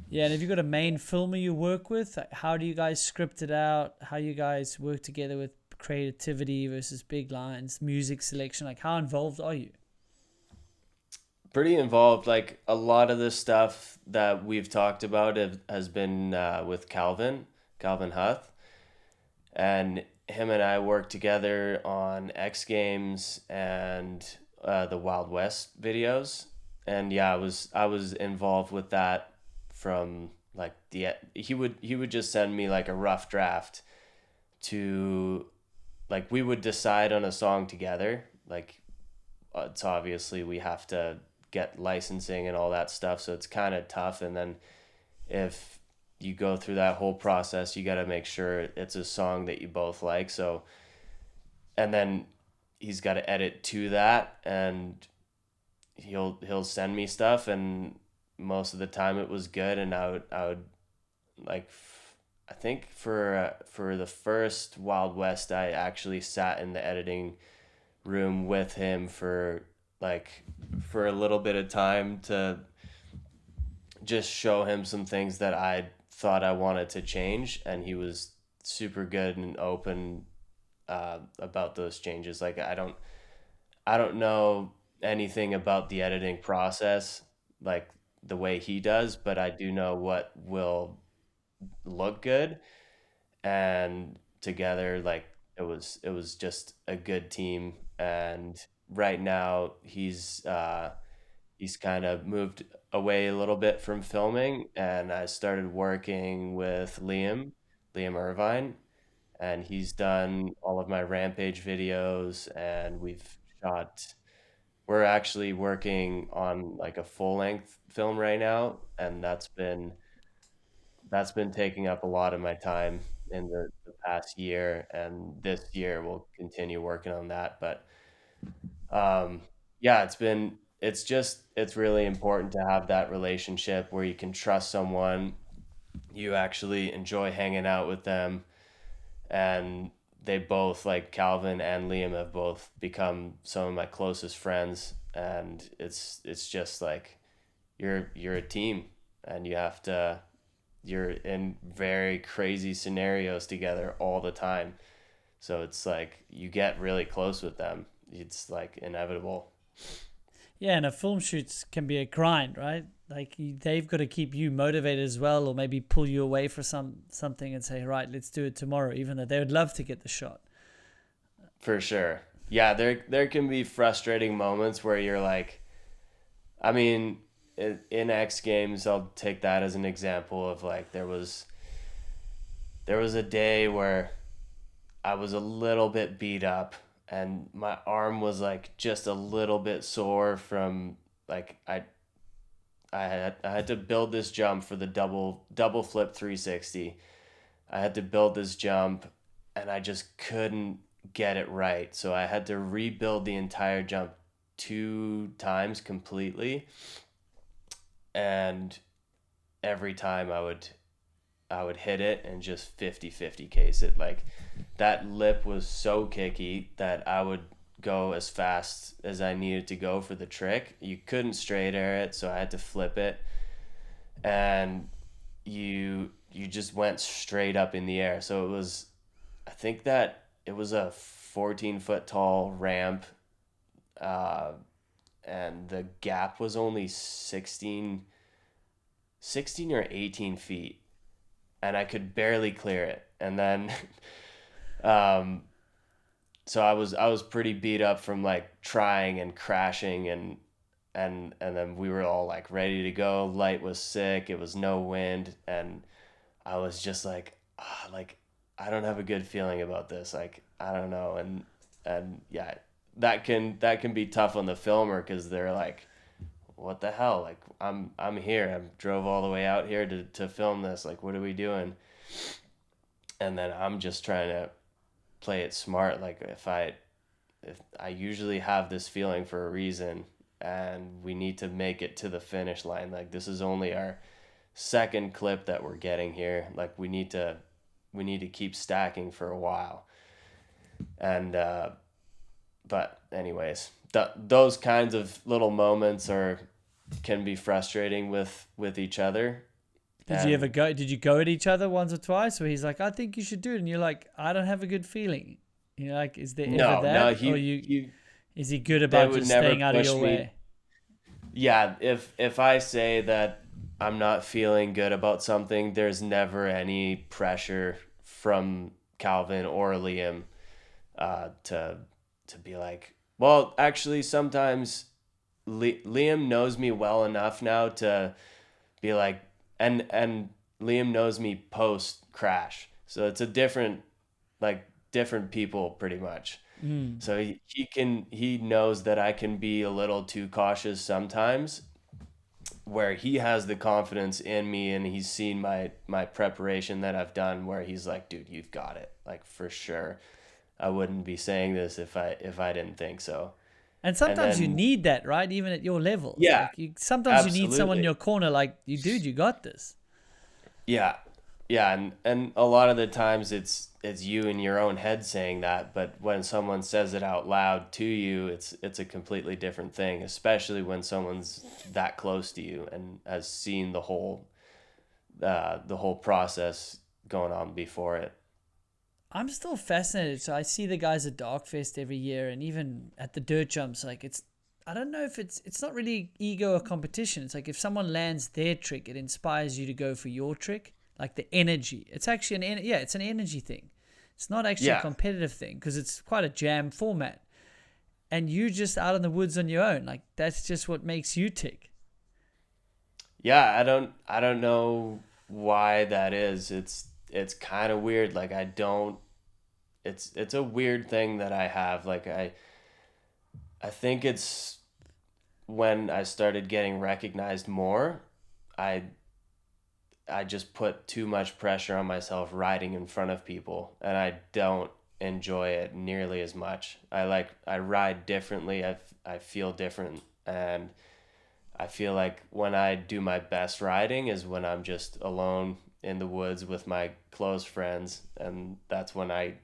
Yeah, and have you got a main filmer you work with? Like, how do you guys script it out? How you guys work together with creativity versus big lines, music selection? Like, how involved are you? Pretty involved. Like a lot of the stuff that we've talked about has been with Calvin Huth, and him and I worked together on X Games and the Wild West videos. And yeah, I was involved with that from like he would just send me like a rough draft to like we would decide on a song together. Like it's obviously we have to get licensing and all that stuff, so it's kind of tough. And then if you go through that whole process, you got to make sure it's a song that you both like. So, and then he's got to edit to that, and he'll send me stuff, and most of the time it was good. And I would like I think for the first Wild West, I actually sat in the editing room with him like for a little bit of time to just show him some things that I thought I wanted to change, and he was super good and open about those changes. Like I don't know anything about the editing process like the way he does, but I do know what will look good, and together like it was just a good team. And right now he's kind of moved away a little bit from filming, and I started working with Liam Irvine, and he's done all of my Rampage videos, and we're actually working on like a full length film right now, and that's been taking up a lot of my time in the past year, and this year we'll continue working on that. But um, yeah, it's really important to have that relationship where you can trust someone, you actually enjoy hanging out with them, and they both, like Calvin and Liam, have both become some of my closest friends, and it's just like you're a team, and you're in very crazy scenarios together all the time. So it's like you get really close with them. It's like inevitable. Yeah, and a film shoots can be a grind, right? Like they've got to keep you motivated as well, or maybe pull you away for something and say, right, let's do it tomorrow, even though they would love to get the shot. For sure. Yeah, there can be frustrating moments where you're like, I mean, in X Games, I'll take that as an example of like there was a day where I was a little bit beat up, and my arm was like just a little bit sore from like I had to build this jump for the double flip 360. I had to build this jump, and I just couldn't get it right. So I had to rebuild the entire jump two times completely, and every time I would hit it and just 50-50 case it. Like that lip was so kicky that I would go as fast as I needed to go for the trick. You couldn't straight air it, so I had to flip it, and you just went straight up in the air. So it was, I think that it was a 14-foot tall ramp, uh, and the gap was only 16 or 18 feet, and I could barely clear it. And then um, so I was pretty beat up from like trying and crashing, and then we were all like ready to go. Light was sick. It was no wind, and I was just like, like I don't have a good feeling about this. Like I don't know, and yeah, that can be tough on the filmer because they're like, what the hell? Like I'm here. I drove all the way out here to film this. Like what are we doing? And then I'm just trying to play it smart. Like if I usually have this feeling for a reason, and we need to make it to the finish line. Like this is only our second clip that we're getting here. Like we need to we need to keep stacking for a while. And but anyways, those kinds of little moments can be frustrating with each other. And Did you go at each other once or twice where he's like, I think you should do it, and you're like, I don't have a good feeling. You're like, is there ever no, that, or is he good they about would just never staying out of push your me. way? Yeah, if I say that I'm not feeling good about something, there's never any pressure from Calvin or Liam to be like, well, actually, sometimes Liam knows me well enough now to be like, and Liam knows me post crash, so it's a different people pretty much. Mm. So he knows that I can be a little too cautious sometimes, where he has the confidence in me and he's seen my preparation that I've done, where he's like, dude, you've got it, like, for sure. I wouldn't be saying this if I didn't think so. And And sometimes you then need that, right? Even at your levels, yeah, like sometimes you need someone in absolutely. your corner, like you, dude, you got this. Yeah. Yeah, and a lot of the times it's you in your own head saying that, but when someone says it out loud to you, it's a completely different thing, especially when someone's that close to you and has seen the whole process going on before it. I'm still fascinated. So I see the guys at Darkfest every year, and even at the dirt jumps, like I don't know if it's not really ego or competition. It's like if someone lands their trick, it inspires you to go for your trick. Like the energy. It's actually it's an energy thing. It's not actually a Yeah. competitive thing because it's quite a jam format. And you just out in the woods on your own. Like that's just what makes you tick. Yeah, I don't know why that is. It's kind of weird. Like, I don't it's a weird thing that I have. Like, I think it's when I started getting recognized more, I I just put too much pressure on myself riding in front of people, and I don't enjoy it nearly as much. I ride differently. I feel different, and I feel like when I do my best riding is when I'm just alone in the woods with my close friends, and that's when I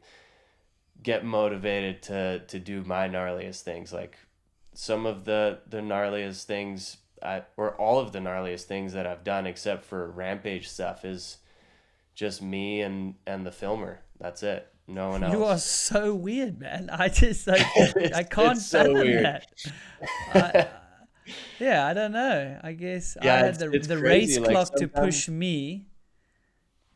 get motivated to do my gnarliest things. Like, some of the gnarliest things or all of the gnarliest things that I've done except for Rampage stuff is just me and the filmer. That's it. No one You are else. so weird, man. I just like I It's can't so fathom weird. that. I Yeah, I don't know. I guess I Yeah, had it's the race crazy. Like, clock to sometimes, push me,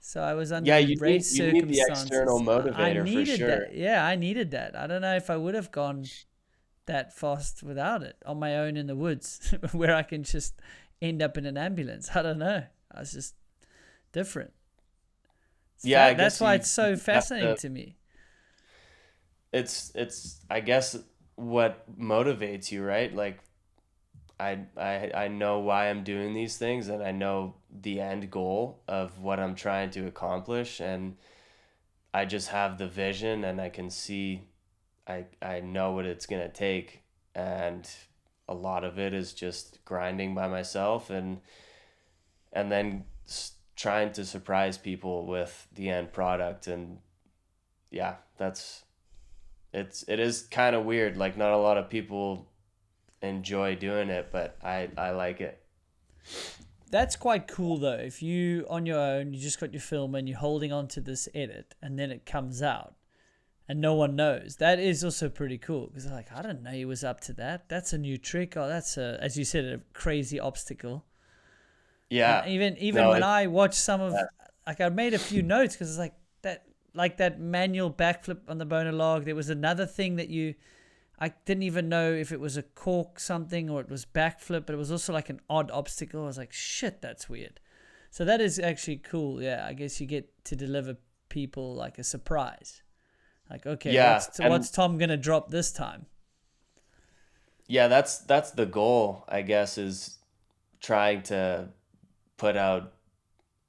so I was under yeah, the you need race you need the external circumstances. I motivator for needed sure. that. Yeah, I needed that. I don't know if I would have gone that fast without it on my own in the woods, where I can just end up in an ambulance. I don't know. I was just different. Yeah, I That's guess why you it's so have fascinating to. to me. It's I guess what motivates you, right? Like, I know why I'm doing these things, and I know the end goal of what I'm trying to accomplish, and I just have the vision, and I can see, I know what it's gonna take, and a lot of it is just grinding by myself, and then trying to surprise people with the end product. And yeah, it is kind of weird. Like, not a lot of people enjoy doing it, but I like it. That's quite cool though. If you on your own, you just got your film and you're holding on to this edit, and then it comes out and no one knows. That is also pretty cool because like I didn't know he was up to that. That's a new trick. Oh, that's as you said, a crazy obstacle. And Yeah. even No, when it's I watched some uh, of, like I made a few notes because it's like that manual backflip on the Boner log. There was another thing that I didn't even know if it was a cork something or it was backflip, but it was also like an odd obstacle. I was like, shit, that's weird. So that is actually cool. Yeah, I guess you get to deliver people like a surprise. Like, okay, yeah, and what's Tom gonna drop this time? yeah, that's the goal, I guess, is trying to put out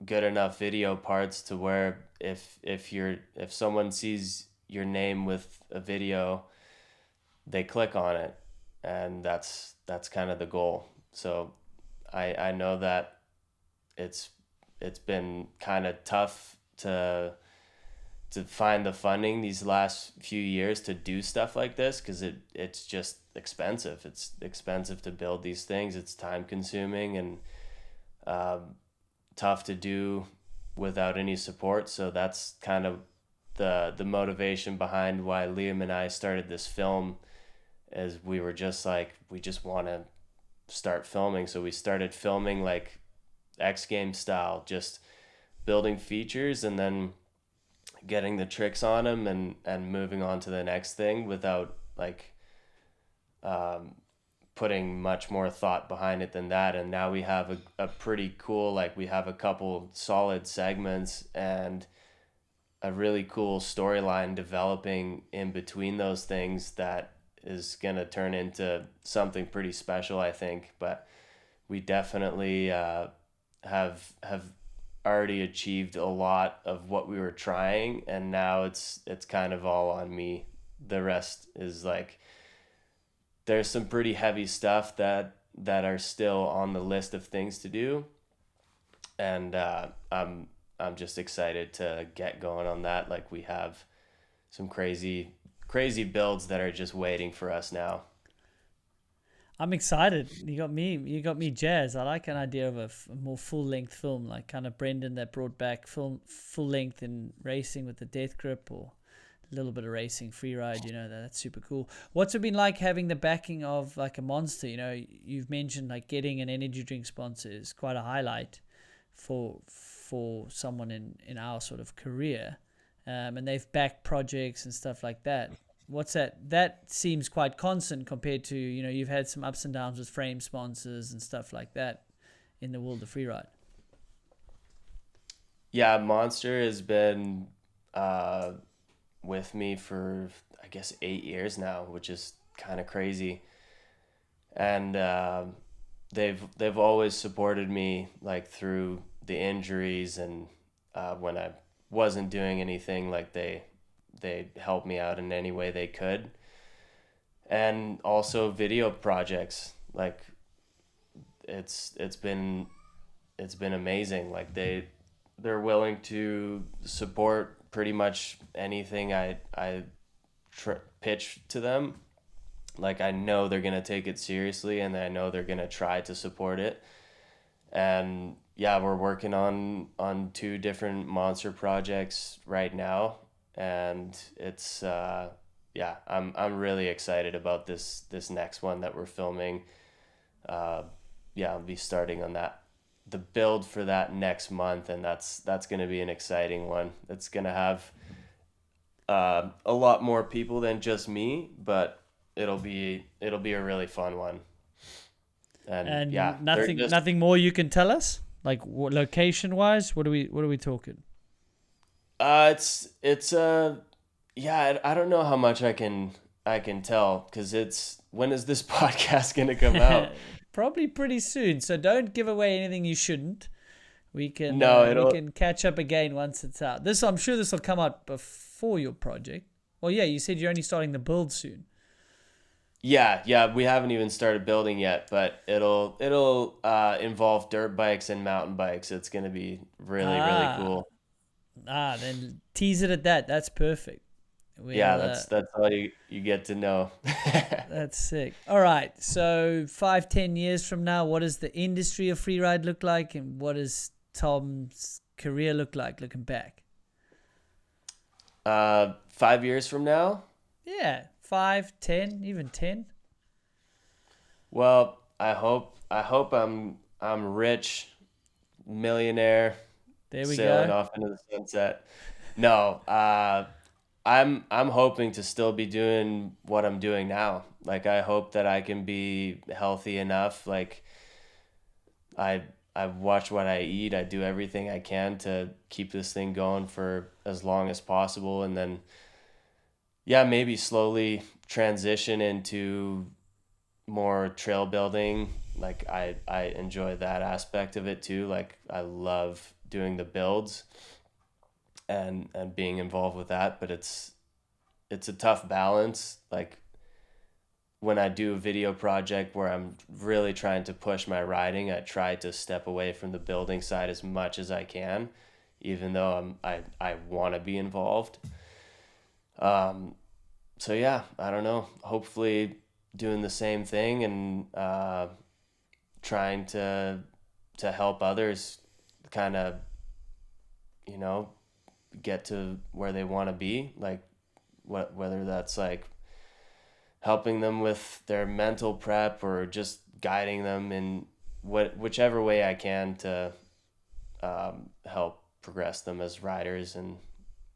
good enough video parts to where if someone sees your name with a video, they click on it, and that's kind of the goal. So I know that it's it's been kind of tough to to find the funding these last few years to do stuff like this, because it's just expensive. It's expensive to build these things. It's time consuming and tough to do without any support. So that's kind of the motivation behind why Liam and I started this film, is we were just like, we just want to start filming. So we started filming like X Games style, just building features and then getting the tricks on them and moving on to the next thing without like putting much more thought behind it than that. And now we have a pretty cool, like we have a couple solid segments and a really cool storyline developing in between those things that is going to turn into something pretty special, I think. But we definitely have already achieved a lot of what we were trying, and now it's kind of all on me. The rest is like, there's some pretty heavy stuff that are still on the list of things to do, and I'm just excited to get going on that. Like we have some crazy builds that are just waiting for us now. I'm excited. You got me jazzed. I like an idea of a more full-length film, like kind of Brendan that brought back full length in racing with the death grip, or a little bit of racing freeride. That's super cool. What's it been like having the backing of like a Monster? You've mentioned like getting an energy drink sponsor is quite a highlight for someone in our sort of career, and they've backed projects and stuff like that. What's that? That seems quite constant compared to, you've had some ups and downs with frame sponsors and stuff like that in the world of freeride. Yeah, Monster has been with me for, I guess, 8 years now, which is kind of crazy. And they've always supported me like through the injuries, and when I wasn't doing anything, like they helped me out in any way they could. And also video projects, like it's been amazing. Like they're willing to support pretty much anything I pitch to them. Like I know they're gonna take it seriously, and I know they're gonna try to support it. And yeah, we're working on 2 different Monster projects right now, and it's I'm really excited about this next one that we're filming. I'll be starting on the build for that next month, and that's going to be an exciting one. It's going to have a lot more people than just me, but it'll be a really fun one. And yeah, nothing more you can tell us, like location wise. What are we talking? It's I don't know how much I can tell, because when is this podcast gonna come out? Probably pretty soon. So don't give away anything you shouldn't. We can we can catch up again once it's out. I'm sure this will come out before your project. Well, yeah, you said you're only starting the build soon. Yeah, we haven't even started building yet, but it'll involve dirt bikes and mountain bikes. It's gonna be really cool. Then tease it at that. That's perfect. That's all you get to know. That's sick. All right. So 5-10 years from now, what does the industry of freeride look like, and what does Tom's career look like looking back? 5 years from now? Yeah, 5, 10, even 10. Well, I hope I'm rich, millionaire. There we sailing go. Off into the sunset. No, I'm hoping to still be doing what I'm doing now. Like I hope that I can be healthy enough. Like I watch what I eat. I do everything I can to keep this thing going for as long as possible, and then maybe slowly transition into more trail building. Like I enjoy that aspect of it too. Like I love doing the builds and being involved with that, but it's a tough balance. Like when I do a video project where I'm really trying to push my riding, I try to step away from the building side as much as I can, even though I want to be involved. Um, so yeah, I don't know. Hopefully doing the same thing and trying to help others kind of, you know, get to where they want to be, like whether that's like helping them with their mental prep or just guiding them in whichever way I can to help progress them as riders. And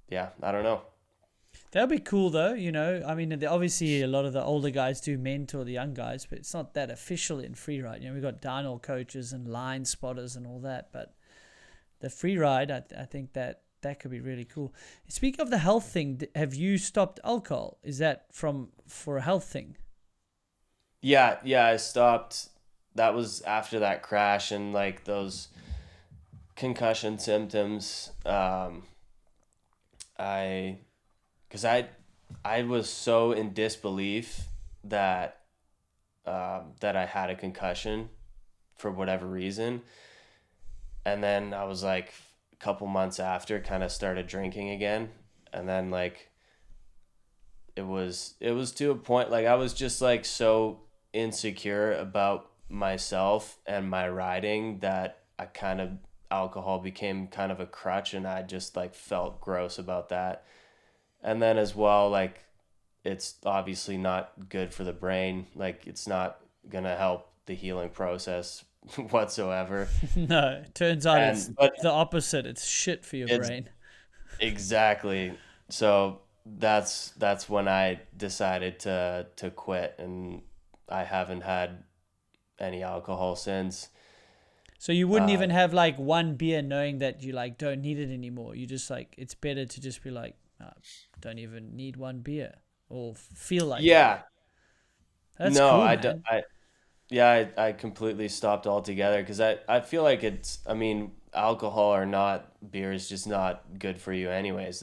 yeah, I don't know. That'd be cool though, you know. I mean, obviously a lot of the older guys do mentor the young guys, but it's not that official in freeride. You know, we've got downhill coaches and line spotters and all that, but the freeride, I think that could be really cool. Speaking of the health thing, have you stopped alcohol? Is that for a health thing? Yeah, I stopped. That was after that crash and like those concussion symptoms. I because I was so in disbelief that that I had a concussion for whatever reason, and then I was like a couple months after kind of started drinking again, and then like it was to a point like I was just like so insecure about myself and my riding that I kind of alcohol became kind of a crutch, and I just like felt gross about that. And then as well, like it's obviously not good for the brain. Like it's not gonna help the healing process whatsoever. No, it turns out it's And but the opposite. It's shit for your it's brain. exactly, so that's when I decided to quit, and I haven't had any alcohol since. So you wouldn't Uh, even have like one beer knowing that you like don't need it anymore. You just like it's better to just be like, don't even need one beer or feel like it. yeah, That's no, cool, I don't. man. Yeah, I completely stopped altogether because I feel like it's, I mean, alcohol or not, beer is just not good for you anyways.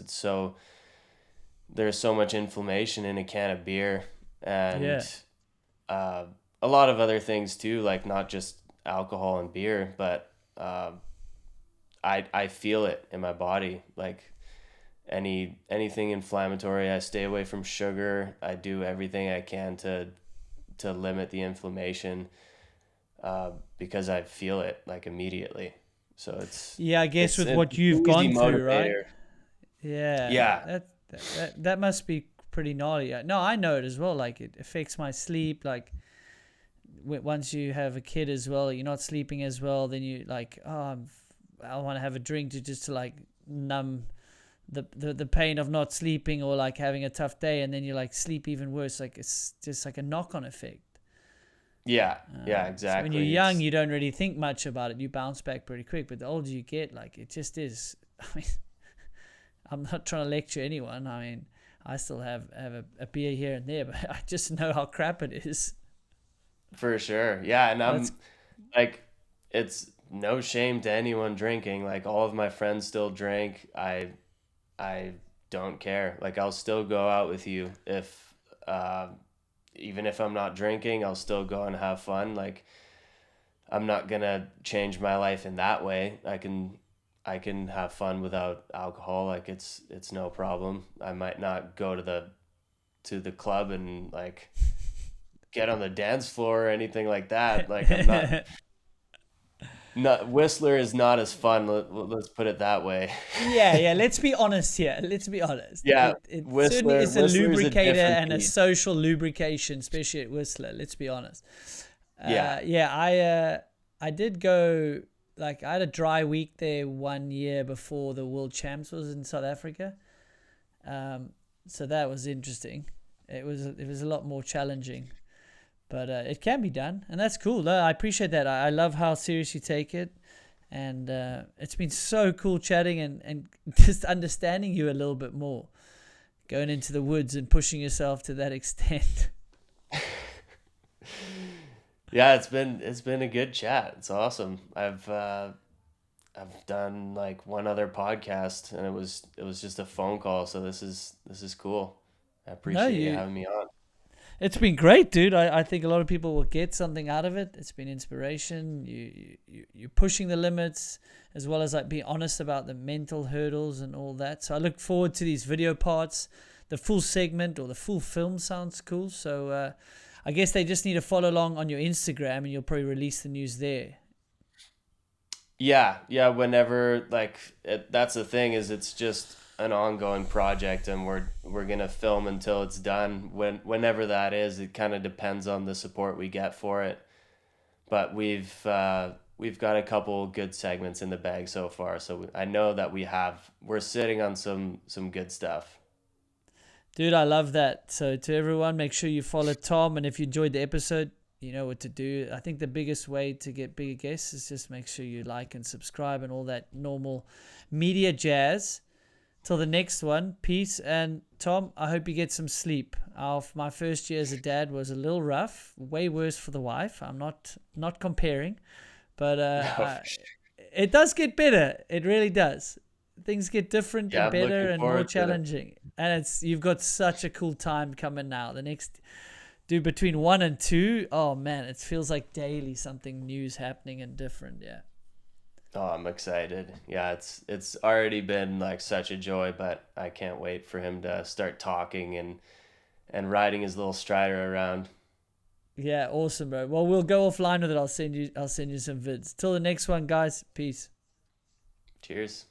There's so much inflammation in a can of beer, and Yeah. uh, a lot of other things too, like not just alcohol and beer, but I feel it in my body. Like anything inflammatory, I stay away from sugar. I do everything I can to limit the inflammation because I feel it like immediately. So Yeah, I guess with it's what an you've easy gone through, right? motivator. Yeah, Yeah, that must be pretty gnarly. No, I know it as well. Like it affects my sleep. Like once you have a kid as well, you're not sleeping as well. Then you like, I want to have a drink to like numb the pain of not sleeping or like having a tough day, and then you like sleep even worse. Like it's just like a knock on effect. yeah, So when you're exactly. young, you don't really think much about it. You bounce back pretty quick. But the older you get, like it just is. I mean, I'm not trying to lecture anyone. I mean, I still have a beer here and there, but I just know how crap it is. For sure. Yeah, and That's I'm like, it's no shame to anyone drinking. Like all of my friends still drink. I don't care. Like I'll still go out with you if uh, even if I'm not drinking, I'll still go and have fun. Like I'm not gonna change my life in that way. I can have fun without alcohol. Like it's no problem. I might not go to the club and like get on the dance floor or anything like that. Like I'm not yeah, not Whistler is not as fun. Let's put it that way. yeah. Let's be honest here. Let's be honest. Yeah, It certainly Whistler is a Whistler is a lubricator different and a beast. social lubrication, especially at Whistler. Let's be honest. Yeah. Yeah, I did go. Like I had a dry week there 1 year before the World Champs was in South Africa. Um, so that was interesting. It was a lot more challenging, but it can be done, and that's cool. No, I appreciate that. I love how serious you take it, and it's been so cool chatting and just understanding you a little bit more, going into the woods and pushing yourself to that extent. Yeah, it's been a good chat. It's awesome. I've done like one other podcast, and it was just a phone call, so this is cool. I No, appreciate you having me on. It's been great, dude. I think a lot of people will get something out of it. It's been inspiration. You're pushing the limits, as well as like be honest about the mental hurdles and all that. So I look forward to these video parts. The full segment or the full film sounds cool. So I guess they just need to follow along on your Instagram, and you'll probably release the news there. Yeah, yeah. Whenever that's the thing, is it's just an ongoing project, and we're gonna film until it's done. Whenever that is, it kind of depends on the support we get for it. But we've got a couple good segments in the bag so far, so I know that we're sitting on some good stuff. Dude, I love that. So to everyone, make sure you follow Tom, and if you enjoyed the episode, you know what to do. I think the biggest way to get bigger guests is just make sure you like and subscribe and all that normal media jazz. Till the next one, peace. And Tom, I hope you get some sleep. My first year as a dad was a little rough, way worse for the wife. I'm not comparing, but it does get better. It really does. Things get different Yeah, and I'm better looking and more forward to it. challenging. And you've got such a cool time coming now. The next, dude, between 1 and 2, oh man, it feels like daily something new's happening and different. Yeah. Oh, I'm excited. Yeah, it's already been like such a joy, but I can't wait for him to start talking and riding his little strider around. Yeah, awesome, bro. Well, we'll go offline with it. I'll send you some vids. Till the next one, guys. Peace. Cheers.